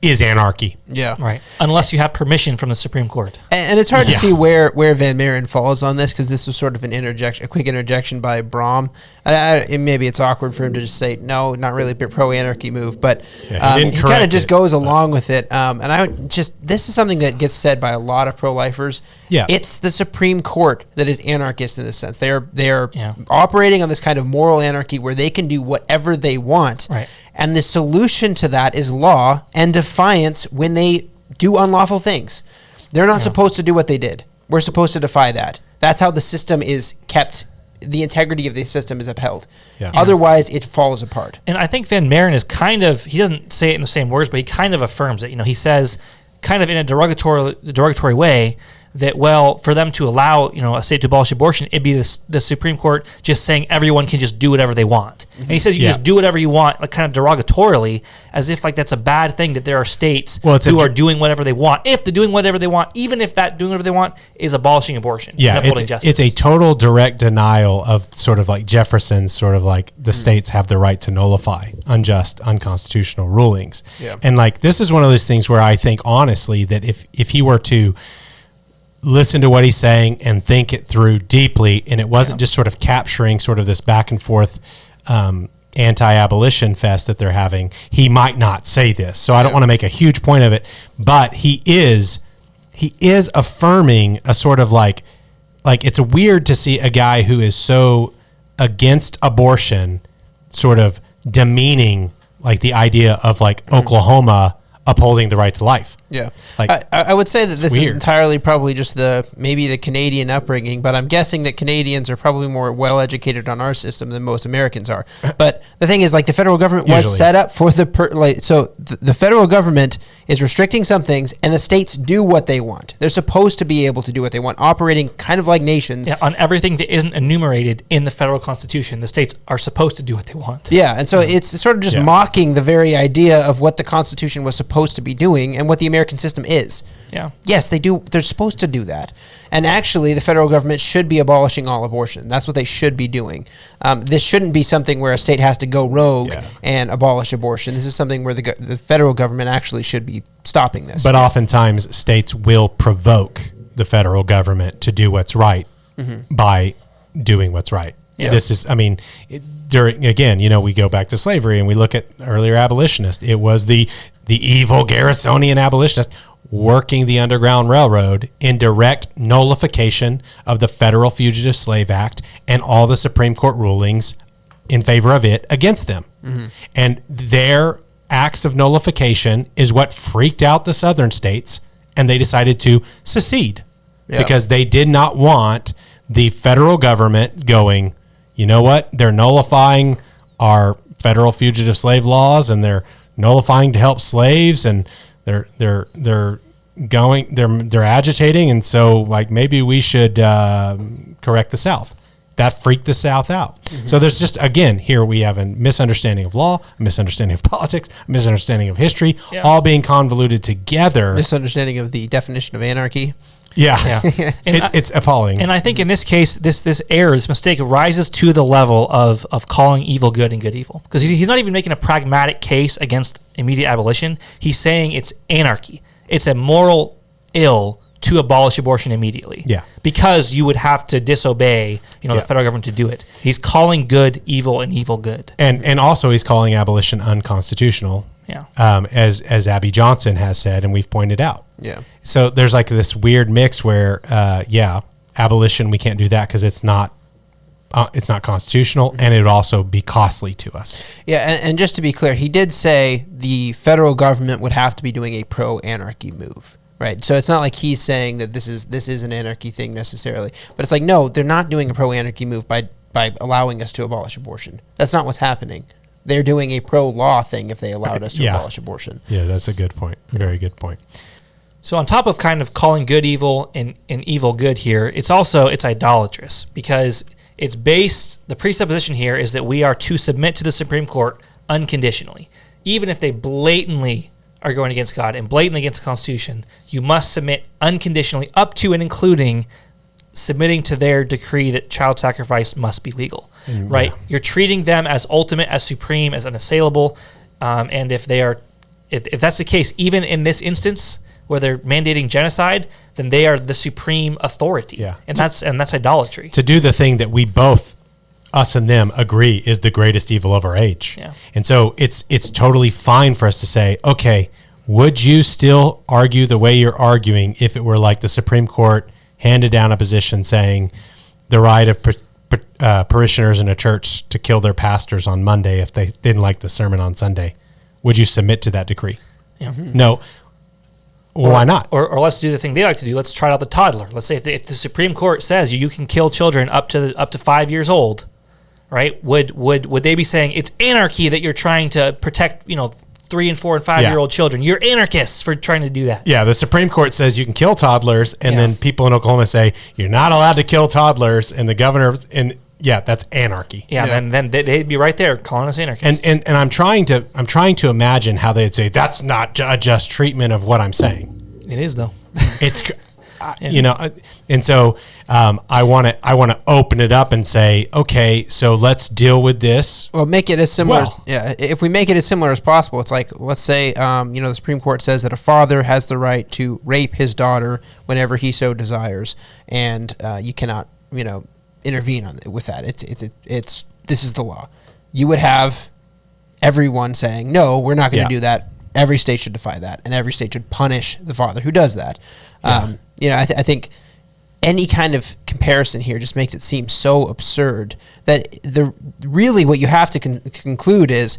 is anarchy. Yeah. Right. Unless you have permission from the Supreme Court. And it's hard to see where Van Maren falls on this, because this was sort of a quick interjection by Brahm. Maybe it's awkward for him to just say, no, not really a pro-anarchy move, but he kind of just goes along with it. This is something that gets said by a lot of pro-lifers. Yeah. It's the Supreme Court that is anarchist in this sense. They are operating on this kind of moral anarchy where they can do whatever they want. Right. And the solution to that is law and defiance when they do unlawful things. They're not supposed to do what they did. We're supposed to defy that. That's how the system is kept. The integrity of the system is upheld. Yeah. Otherwise, it falls apart. And I think Van Maren is he doesn't say it in the same words, but he kind of affirms it. He says kind of in a derogatory way that, well, for them to allow, a state to abolish abortion, it'd be the Supreme Court just saying everyone can just do whatever they want. Mm-hmm. And he says you just do whatever you want, like kind of derogatorily, as if like that's a bad thing that there are states who are doing whatever they want. If they're doing whatever they want, even if that doing whatever they want is abolishing abortion. Yeah, it's a total direct denial of sort of like Jefferson's sort of like the states have the right to nullify unjust, unconstitutional rulings. Yeah. And like this is one of those things where I think honestly that if he were to listen to what he's saying and think it through deeply, and it wasn't just sort of capturing sort of this back and forth anti-abolition fest that they're having, he might not say this. So I don't want to make a huge point of it, but he is affirming a sort of like it's weird to see a guy who is so against abortion sort of demeaning like the idea of like Oklahoma upholding the right to life. Yeah, Like, I would say that this is weird. entirely probably just maybe the Canadian upbringing, but I'm guessing that Canadians are probably more well educated on our system than most Americans are. But the thing is, like, the federal government was Usually. set up for the federal government is restricting some things, and the states do what they want. They're supposed to be able to do what they want, operating kind of like nations. Yeah, on everything that isn't enumerated in the federal constitution, the states are supposed to do what they want. Yeah, and so it's sort of just mocking the very idea of what the Constitution was supposed to be doing and what the American system is. Yeah. Yes, they do. They're supposed to do that. And actually, the federal government should be abolishing all abortion. That's what they should be doing. This shouldn't be something where a state has to go rogue and abolish abortion. This is something where the federal government actually should be stopping this. But oftentimes, states will provoke the federal government to do what's right by doing what's right. Yeah. This is, I mean, again, we go back to slavery and we look at earlier abolitionists. It was the evil Garrisonian abolitionist working the Underground Railroad in direct nullification of the Federal Fugitive Slave Act and all the Supreme Court rulings in favor of it against them. And their acts of nullification is what freaked out the southern states, and they decided to secede because they did not want the federal government going, you know what, they're nullifying our federal fugitive slave laws, and they're nullifying to help slaves, and they're agitating, and so like maybe we should correct the South. That freaked the South out. So there's just, again, here we have a misunderstanding of law, a misunderstanding of politics, a misunderstanding of history, all being convoluted together. Misunderstanding of the definition of anarchy. Yeah. It's appalling. And I think in this case, this error, this mistake rises to the level of calling evil good and good evil. Because he's not even making a pragmatic case against immediate abolition. He's saying it's anarchy. It's a moral ill to abolish abortion immediately. Yeah. Because you would have to disobey, the federal government to do it. He's calling good evil and evil good. And also he's calling abolition unconstitutional. Yeah. As Abby Johnson has said, and we've pointed out. Yeah. So there's like this weird mix where, abolition, we can't do that because it's not constitutional, and it would also be costly to us. Yeah, and just to be clear, he did say the federal government would have to be doing a pro-anarchy move, right? So it's not like he's saying that this is an anarchy thing necessarily, but it's like, no, they're not doing a pro-anarchy move by allowing us to abolish abortion. That's not what's happening. They're doing a pro-law thing if they allowed us to abolish abortion. Yeah, that's a good point. A very good point. So on top of kind of calling good evil and evil good here, it's idolatrous because it's based, the presupposition here is that we are to submit to the Supreme Court unconditionally. Even if they blatantly are going against God and blatantly against the Constitution, you must submit unconditionally up to and including submitting to their decree that child sacrifice must be legal, right? Yeah. You're treating them as ultimate, as supreme, as unassailable, and if that's the case, even in this instance where they're mandating genocide, then they are the supreme authority. Yeah. And that's idolatry. To do the thing that we both, us and them, agree is the greatest evil of our age. Yeah. And so it's totally fine for us to say, okay, would you still argue the way you're arguing if it were like the Supreme Court handed down a position saying the right of parishioners in a church to kill their pastors on Monday if they didn't like the sermon on Sunday? Would you submit to that decree? Yeah. No. Why not? Or let's do the thing they like to do. Let's try out the toddler. Let's say if the Supreme Court says you can kill children up to 5 years old, right? Would they be saying it's anarchy that you're trying to protect 3 and 4 and 5 year old children? You're anarchists for trying to do that. Yeah, the Supreme Court says you can kill toddlers, and then people in Oklahoma say you're not allowed to kill toddlers, and the governor that's anarchy. Yeah, and then they'd be right there calling us anarchists. And I'm trying to imagine how they'd say that's not a just treatment of what I'm saying. It is though. It's and so I want to open it up and say, okay, so let's deal with this. Well, make it as similar. If we make it as similar as possible, it's like, let's say the Supreme Court says that a father has the right to rape his daughter whenever he so desires, and you cannot intervene with that. It's this is the law. You would have everyone saying, no, we're not going to do that. Every state should defy that, and every state should punish the father who does that. I think any kind of comparison here just makes it seem so absurd that really what you have to conclude is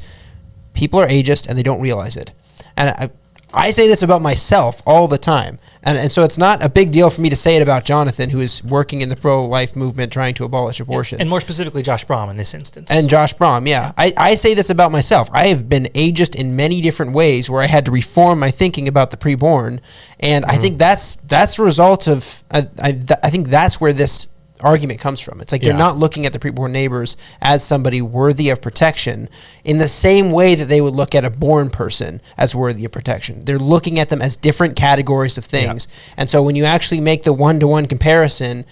people are ageist and they don't realize it. And I say this about myself all the time. And so it's not a big deal for me to say it about Jonathan, who is working in the pro-life movement trying to abolish abortion. And more specifically, Josh Brahm in this instance. And Josh Brahm, yeah. I say this about myself. I have been ageist in many different ways where I had to reform my thinking about the preborn. And I think that's the result of, I think that's where this argument comes from. It's like they're not looking at the preborn neighbors as somebody worthy of protection in the same way that they would look at a born person as worthy of protection. They're looking at them as different categories of things. And so when you actually make the one-to-one comparison,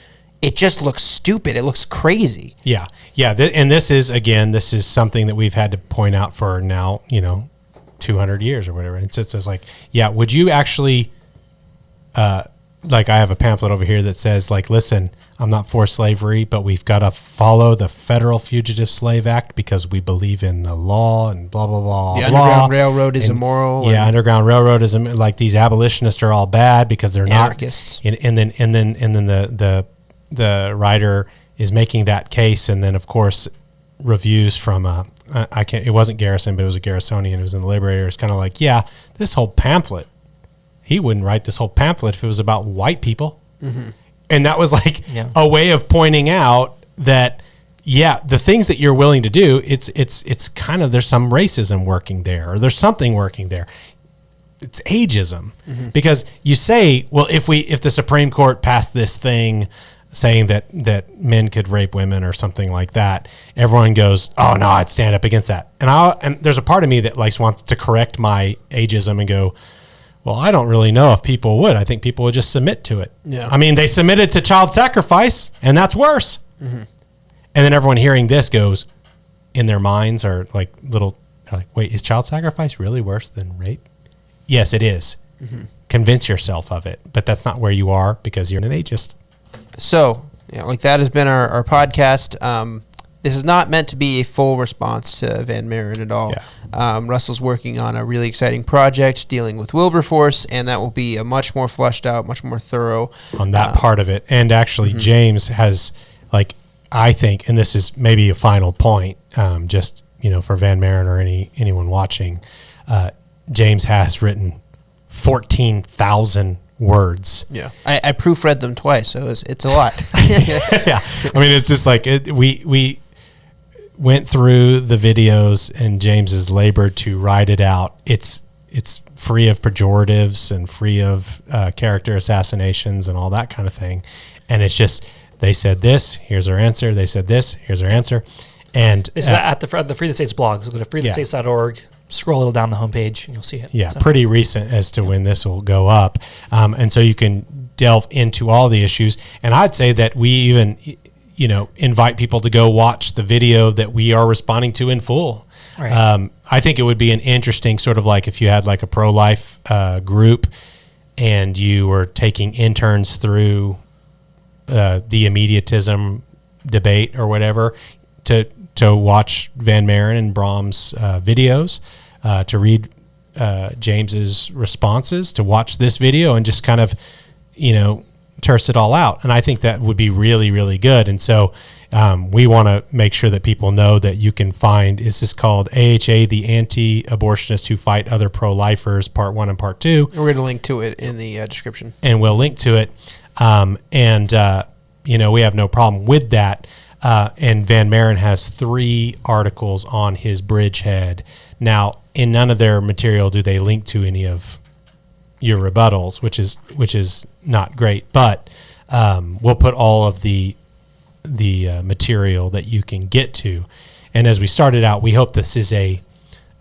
it just looks stupid. It looks crazy. Yeah. And this is something that we've had to point out for now, 200 years or whatever. It says like, would you actually, like I have a pamphlet over here that says like, listen, I'm not for slavery, but we've got to follow the Federal Fugitive Slave Act because we believe in the law and blah, blah, blah. The Underground Railroad is immoral. Yeah, Underground Railroad is like these abolitionists are all bad because they're anarchists. And then the writer is making that case, and then of course reviews from it wasn't Garrison, but it was a Garrisonian who was in the Liberator. It's kind of like, this whole pamphlet, he wouldn't write this whole pamphlet if it was about white people. Mm-hmm. And that was like a way of pointing out that, the things that you're willing to do, it's kind of, there's some racism working there, or there's something working there. It's ageism. Mm-hmm. Because you say, well, if the Supreme Court passed this thing saying that men could rape women or something like that, everyone goes, oh no, I'd stand up against that. And there's a part of me that wants to correct my ageism and go, well, I don't really know if people would. I think people would just submit to it. Yeah. I mean, they submitted to child sacrifice, and that's worse. Mm-hmm. And then everyone hearing this goes, in their minds are like, wait, is child sacrifice really worse than rape? Yes, it is. Mm-hmm. Convince yourself of it, but that's not where you are because you're an ageist. So, that has been our podcast. This is not meant to be a full response to Van Maren at all. Yeah. Russell's working on a really exciting project dealing with Wilberforce, and that will be a much more fleshed out, much more thorough. On that part of it. And actually, James has, I think, and this is maybe a final point, just, for Van Maren or anyone watching, James has written 14,000 words. Yeah, I proofread them twice, so it's a lot. Yeah, I mean, it's just like we went through the videos, and James has labored to write it out. It's free of pejoratives and free of character assassinations and all that kind of thing. And it's just, they said this, here's our answer. They said this, here's our answer. And this is at the Free the States blog. So go to freethestates.org. Scroll a little down the homepage and you'll see it. Yeah, so pretty recent as to when this will go up. And so you can delve into all the issues. And I'd say that we even, invite people to go watch the video that we are responding to in full. Right. I think it would be an interesting sort of like if you had like a pro-life group and you were taking interns through the immediatism debate or whatever to watch Van Maren and Brahm's videos, to read James's responses, to watch this video and just kind of, terse it all out. And I think that would be really, really good. And so we want to make sure that people know that you can find, this is called AHA, the Anti-Abortionists Who Fight Other Pro-Lifers, Part 1 and Part 2. We're going to link to it in the description. And we'll link to it. We have no problem with that. And Van Maren has 3 articles on his bridgehead. Now, in none of their material do they link to any of your rebuttals, which is not great. But we'll put all of the material that you can get to. And as we started out, we hope this is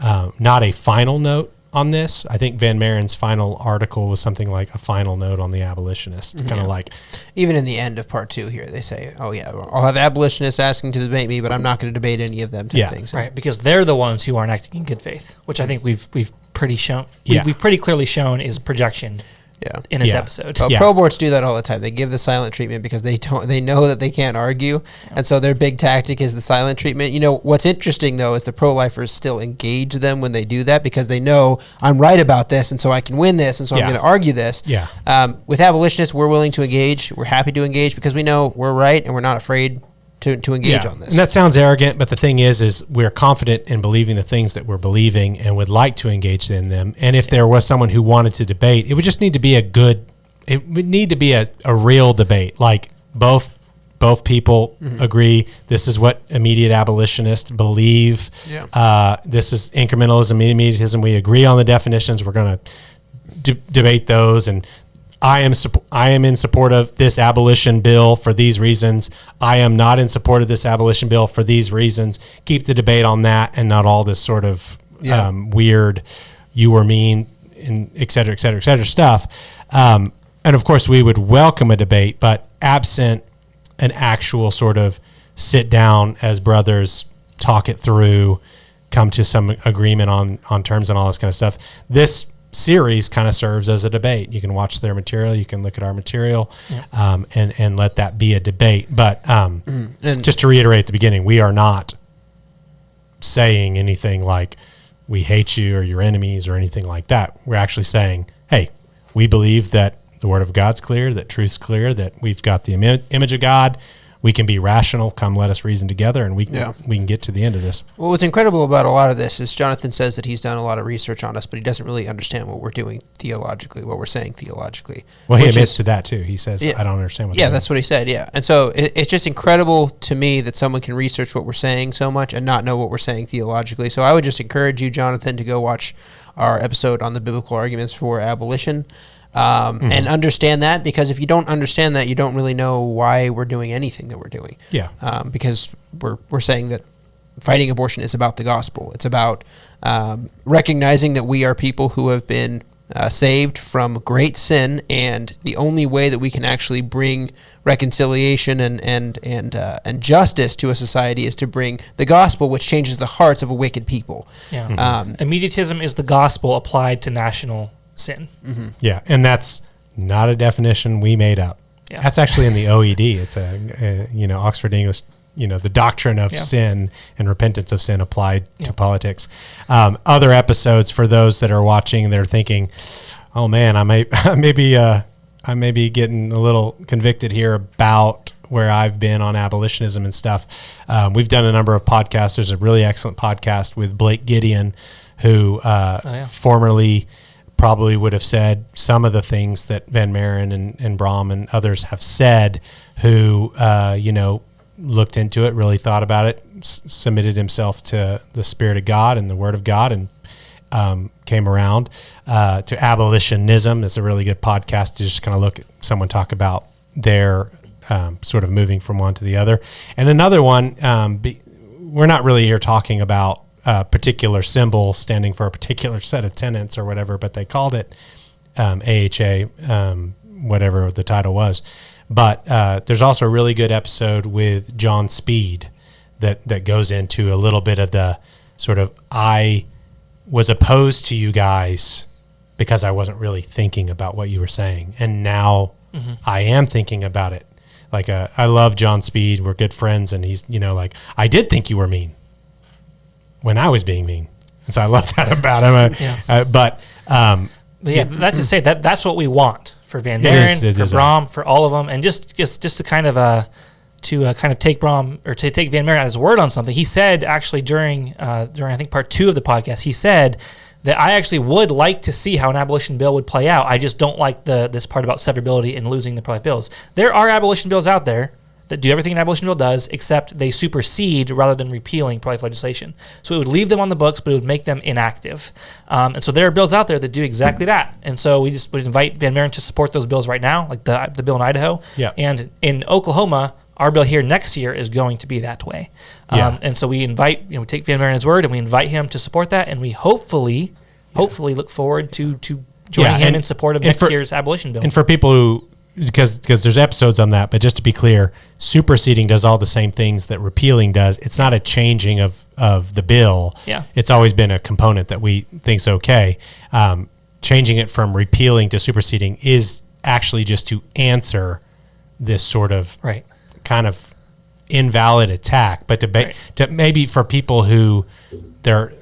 not a final note on this. I think Van Maren's final article was something like a final note on the abolitionists. Mm-hmm. Kind of like, even in the end of part 2 here, they say, "Oh yeah, I'll have abolitionists asking to debate me, but I'm not going to debate any of them." Type things. Right, because they're the ones who aren't acting in good faith, which I think we've pretty shown. We've pretty clearly shown is projection. Yeah. In this episode. Well, pro-aborts do that all the time. They give the silent treatment because they know that they can't argue. Yeah. And so their big tactic is the silent treatment. What's interesting, though, is the pro-lifers still engage them when they do that because they know I'm right about this, and so I can win this, and so I'm going to argue this. Yeah. With abolitionists, we're willing to engage. We're happy to engage because we know we're right, and we're not afraid to engage on this. And that sounds arrogant, but the thing is we're confident in believing the things that we're believing and would like to engage in them. And if there was someone who wanted to debate, it would just need to be it would need to be a real debate. Like both people agree this is what immediate abolitionists believe. Yeah. This is incrementalism, immediatism. We agree on the definitions. We're going to debate those, and I am in support of this abolition bill for these reasons. I am not in support of this abolition bill for these reasons. Keep the debate on that, and not all this sort of weird, you were mean, and et cetera, et cetera, et cetera stuff. And of course, we would welcome a debate, but absent an actual sort of sit down as brothers, talk it through, come to some agreement on terms and all this kind of stuff. This series kind of serves as a debate. You can watch their material, you can look at our material, and let that be a debate. But and just to reiterate at the beginning, we are not saying anything like we hate you or your enemies or anything like that. We're actually saying, hey, we believe that the Word of God's clear, that truth's clear, that we've got the image of God. We can be rational. Come, let us reason together, and we can get to the end of this. Well, what's incredible about a lot of this is Jonathan says that he's done a lot of research on us, but he doesn't really understand what we're doing theologically, what we're saying theologically. Well, he admits to that too. He says, I don't understand what Yeah, that's what he said, yeah. And so it's just incredible to me that someone can research what we're saying so much and not know what we're saying theologically. So I would just encourage you, Jonathan, to go watch our episode on the biblical arguments for abolition. And understand that, because if you don't understand that, you don't really know why we're doing anything that we're doing. Yeah. Because we're saying that fighting abortion is about the gospel. It's about recognizing that we are people who have been saved from great sin, and the only way that we can actually bring reconciliation and justice to a society is to bring the gospel, which changes the hearts of a wicked people. Yeah. Immediatism is the gospel applied to national sin. Yeah, and that's not a definition we made up. Yeah. That's actually in the OED. It's Oxford English, the doctrine of sin and repentance of sin applied to politics. Other episodes for those that are watching, they're thinking, oh man, I may be getting a little convicted here about where I've been on abolitionism and stuff. We've done a number of podcasts. There's a really excellent podcast with Blake Gideon, who formerly probably would have said some of the things that Van Maren and Brahm and others have said, who, looked into it, really thought about it, submitted himself to the Spirit of God and the Word of God, and came around to abolitionism. It's a really good podcast to just kind of look at someone talk about their sort of moving from one to the other. And another one, we're not really here talking about a particular symbol standing for a particular set of tenets or whatever, but they called it AHA, whatever the title was. But there's also a really good episode with John Speed that goes into a little bit of the sort of, I was opposed to you guys because I wasn't really thinking about what you were saying, and now I am thinking about it. Like, I love John Speed. We're good friends, and he's, I did think you were mean when I was being mean. And so I love that about him. But that's to say that's what we want for Van Maren, for Brahm, for all of them. And just to kind of take Brahm, or to take Van Maren at his word on something, he said actually during I think part 2 of the podcast, he said that I actually would like to see how an abolition bill would play out. I just don't like this part about severability and losing the pro-life bills. There are abolition bills out there that do everything an abolition bill does, except they supersede rather than repealing pro-life legislation. So it would leave them on the books, but it would make them inactive. And so there are bills out there that do exactly that. And so we just would invite Van Maren to support those bills right now, like the bill in Idaho. Yeah. And in Oklahoma, our bill here next year is going to be that way. And so we invite, we take Van Maren at his word, and we invite him to support that, and we hopefully look forward to joining him in support of next year's abolition bill. And for people who, because there's episodes on that, but just to be clear, superseding does all the same things that repealing does. It's not a changing of the bill. Yeah. It's always been a component that we think's okay. Changing it from repealing to superseding is actually just to answer this sort of kind of invalid attack, but to maybe for people who they're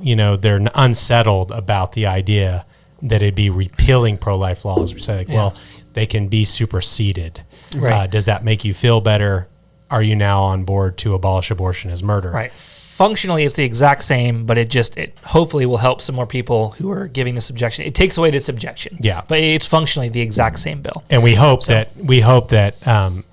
unsettled about the idea that it'd be repealing pro-life laws. We say well, they can be superseded. Right. Does that make you feel better? are you now on board to abolish abortion as murder? Right. Functionally, it's the exact same, but it hopefully will help some more people who are giving this objection. It takes away this objection. Yeah. But it's functionally the exact same bill. And we hope that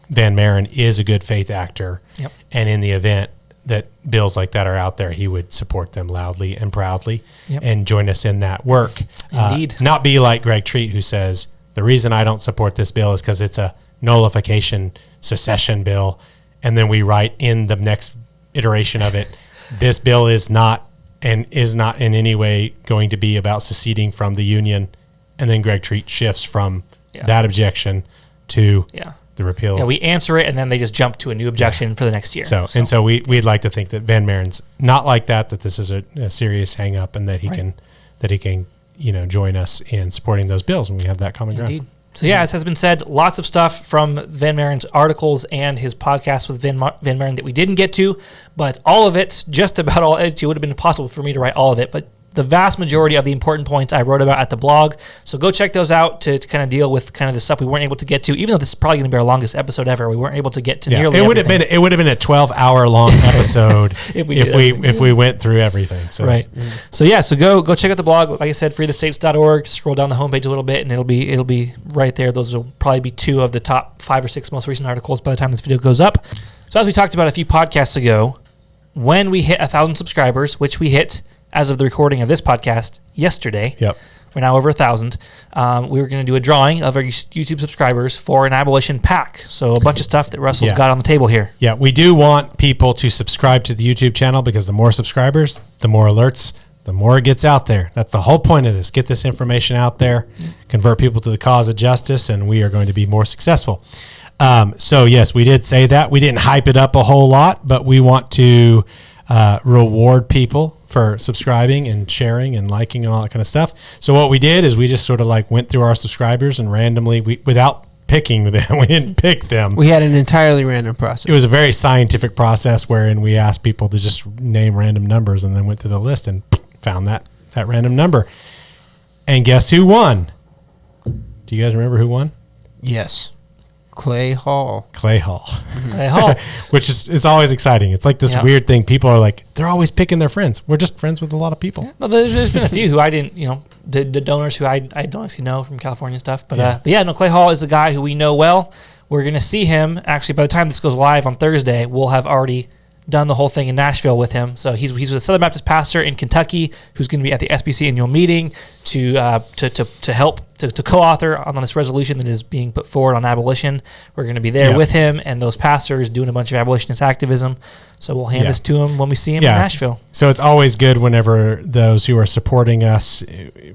Van Maren is a good faith actor. Yep. And in the event that bills like that are out there, he would support them loudly and proudly and join us in that work. Indeed. Not be like Greg Treat, who says, the reason I don't support this bill is because it's a nullification secession bill. And then we write in the next iteration of it, this bill is not in any way going to be about seceding from the Union. And then Greg Treat shifts from that objection to the repeal. Yeah, we answer it, and then they just jump to a new objection for the next year. So we'd like to think that Van Maren's not like that this is a serious hang up, and that he can join us in supporting those bills when we have that common ground. Indeed. So as has been said, lots of stuff from Van Maren's articles and his podcast with Van Maren that we didn't get to, but all of it, just about all it would have been impossible for me to write all of it, but the vast majority of the important points I wrote about at the blog. So go check those out to kind of deal with kind of the stuff we weren't able to get to. Even though this is probably going to be our longest episode ever, we weren't able to get to nearly everything. It would have been a 12-hour long episode if we went through everything. So. Right. So go check out the blog. Like I said, freethestates.org. Scroll down the homepage a little bit, and it'll be right there. Those will probably be 2 of the top 5 or 6 most recent articles by the time this video goes up. So as we talked about a few podcasts ago, when we hit 1,000 subscribers, which we hit as of the recording of this podcast yesterday. Yep. We're now over 1,000. We were going to do a drawing of our YouTube subscribers for an abolition pack. So a bunch of stuff that Russell's got on the table here. Yeah, we do want people to subscribe to the YouTube channel, because the more subscribers, the more alerts, the more it gets out there. That's the whole point of this. Get this information out there, convert people to the cause of justice, and we are going to be more successful. So yes, we did say that. We didn't hype it up a whole lot, but we want to reward people for subscribing and sharing and liking and all that kind of stuff. So what we did is we just sort of went through our subscribers and randomly, without picking them, we didn't pick them. We had an entirely random process. It was a very scientific process wherein we asked people to just name random numbers, and then went through the list and found that random number. And guess who won? Do you guys remember who won? Yes. Clay Hall. Clay Hall. Which is always exciting. It's like this weird thing. People are like, they're always picking their friends. We're just friends with a lot of people. Yeah. No, there's been a few who I didn't, the donors who I don't actually know from California and stuff. But Clay Hall is a guy who we know well. We're going to see him, actually, by the time this goes live on Thursday, we'll have already done the whole thing in Nashville with him. So he's a Southern Baptist pastor in Kentucky who's going to be at the SBC annual meeting to help to co-author on this resolution that is being put forward on abolition. We're going to be there with him and those pastors doing a bunch of abolitionist activism. So we'll hand this to him when we see him in Nashville. So it's always good whenever those who are supporting us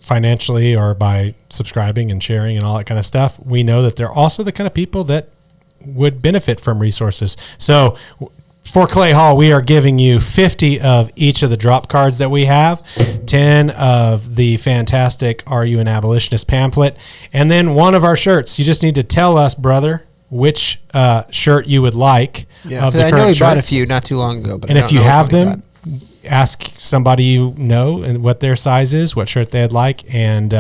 financially or by subscribing and sharing and all that kind of stuff, we know that they're also the kind of people that would benefit from resources. So for Clay Hall, we are giving you 50 of each of the drop cards that we have, 10 of the fantastic Are You an Abolitionist pamphlet, and then 1 of our shirts. You just need to tell us, brother, which shirt you would like. Yeah, because I know you bought a few not too long ago. But and if you have them, ask somebody you know and what their size is, what shirt they'd like, and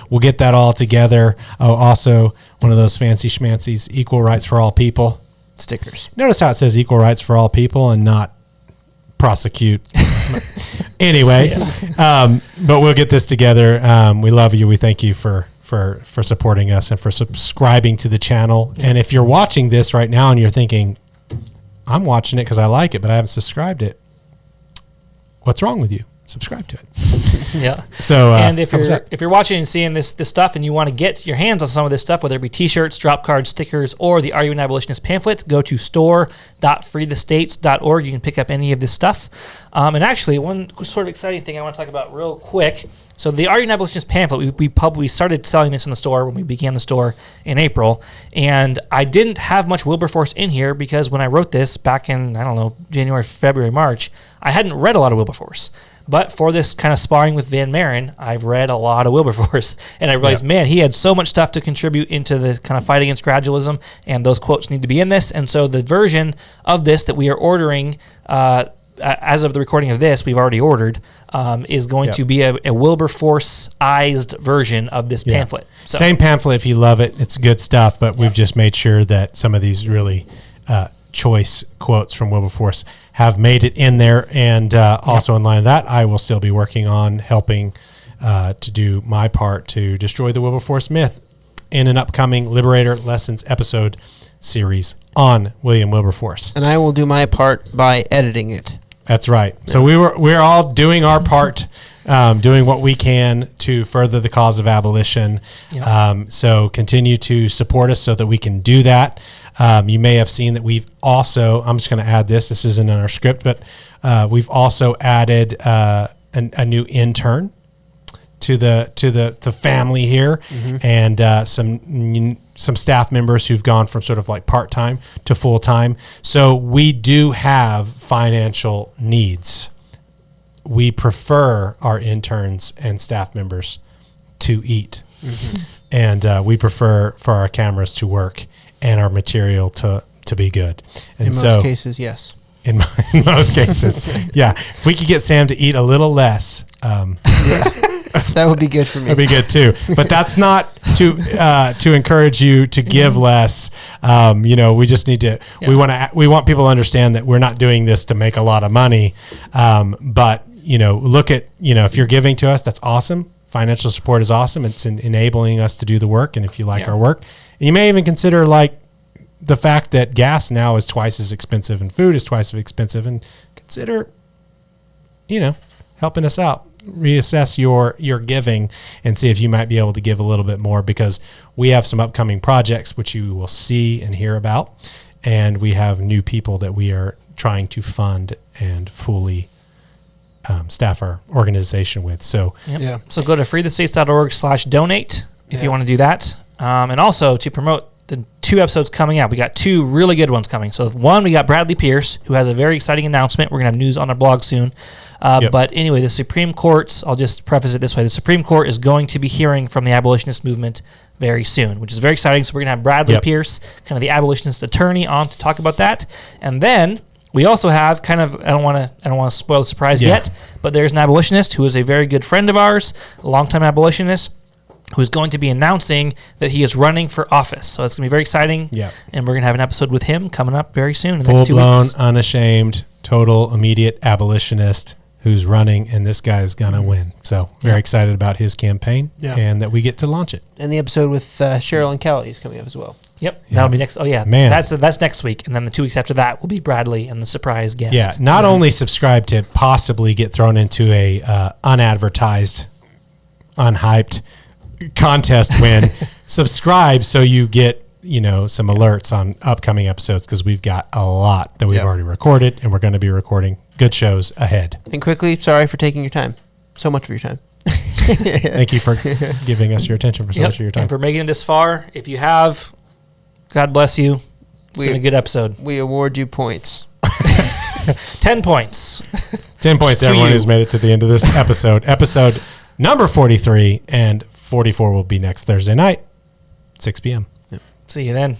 we'll get that all together. Oh, also, one of those fancy schmancies, Equal Rights for All People. Stickers. Notice how it says equal rights for all people and not prosecute. Anyway, but we'll get this together. We love you. We thank you for supporting us and for subscribing to the channel. And if you're watching this right now and you're thinking, I'm watching it because I like it, but I haven't subscribed it, what's wrong with you? Subscribe to it. Yeah. So, and if you're watching and seeing this stuff and you want to get your hands on some of this stuff, whether it be T-shirts, drop cards, stickers, or the Are You an Abolitionist pamphlet, go to store.freethestates.org. You can pick up any of this stuff. And actually, one sort of exciting thing I want to talk about real quick. So the Are You an Abolitionist pamphlet, we started selling this in the store when we began the store in April, and I didn't have much Wilberforce in here because when I wrote this back in, January, February, March, I hadn't read a lot of Wilberforce. But for this kind of sparring with Van Maren, I've read a lot of Wilberforce, and I realized, man, he had so much stuff to contribute into the kind of fight against gradualism, and those quotes need to be in this. And so the version of this that we are ordering, as of the recording of this, we've already ordered, is going to be a Wilberforce-ized version of this pamphlet. So. Same pamphlet if you love it. It's good stuff, but we've just made sure that some of these really choice quotes from Wilberforce have made it in there. And also in line with that, I will still be working on helping to do my part to destroy the Wilberforce myth in an upcoming Liberator Lessons episode series on William Wilberforce. And I will do my part by editing it. That's right. So we're all doing our part, doing what we can to further the cause of abolition. Yeah. So continue to support us so that we can do that. You may have seen that we've also, I'm just going to add this. This isn't in our script, but we've also added a new intern to the family here, and some staff members who've gone from sort of like part-time to full-time. So we do have financial needs. We prefer our interns and staff members to eat, and we prefer for our cameras to work and our material to be good. And In most cases, yes. In most cases, yeah. If we could get Sam to eat a little less, That would be good for me. that'd be good too. But that's not to encourage you to give less. We just need to. Yeah. We want people to understand that we're not doing this to make a lot of money. But look at if you're giving to us, that's awesome. Financial support is awesome. It's enabling us to do the work. And if you like our work, and you may even consider the fact that gas now is twice as expensive and food is twice as expensive, and consider, helping us out. Reassess your giving and see if you might be able to give a little bit more, because we have some upcoming projects which you will see and hear about, and we have new people that we are trying to fund and fully staff our organization with. So So go to freethestates.org/donate if you want to do that. And also to promote the 2 episodes coming out. We got 2 really good ones coming. So one, we got Bradley Pierce, who has a very exciting announcement. We're going to have news on our blog soon. But anyway, the Supreme Court, I'll just preface it this way. The Supreme Court is going to be hearing from the abolitionist movement very soon, which is very exciting. So we're going to have Bradley Pierce, kind of the abolitionist attorney, on to talk about that. And then we also have I don't want to spoil the surprise yet, but there's an abolitionist who is a very good friend of ours, a longtime abolitionist, who's going to be announcing that he is running for office. So it's going to be very exciting. Yeah. And we're going to have an episode with him coming up very soon in the next 2 full-blown, weeks. unashamed, total, immediate abolitionist who's running, and this guy is going to win. So very excited about his campaign and that we get to launch it. And the episode with Cheryl and Kelly is coming up as well. Yep. That'll be next. Oh, yeah. Man. That's next week. And then the 2 weeks after that will be Bradley and the surprise guest. Yeah. Not only subscribe to possibly get thrown into a unadvertised, unhyped contest win, subscribe so you get some alerts on upcoming episodes, because we've got a lot that we've already recorded, and we're going to be recording good shows ahead. And quickly, sorry for taking your time. So much of your time. Thank you for giving us your attention for so much of your time. And for making it this far. If you have, God bless you. It's been a good episode. We award you points. 10 points. 10 points to everyone who's made it to the end of this episode. Episode number 43, and 44 will be next Thursday night, 6 p.m. See you then.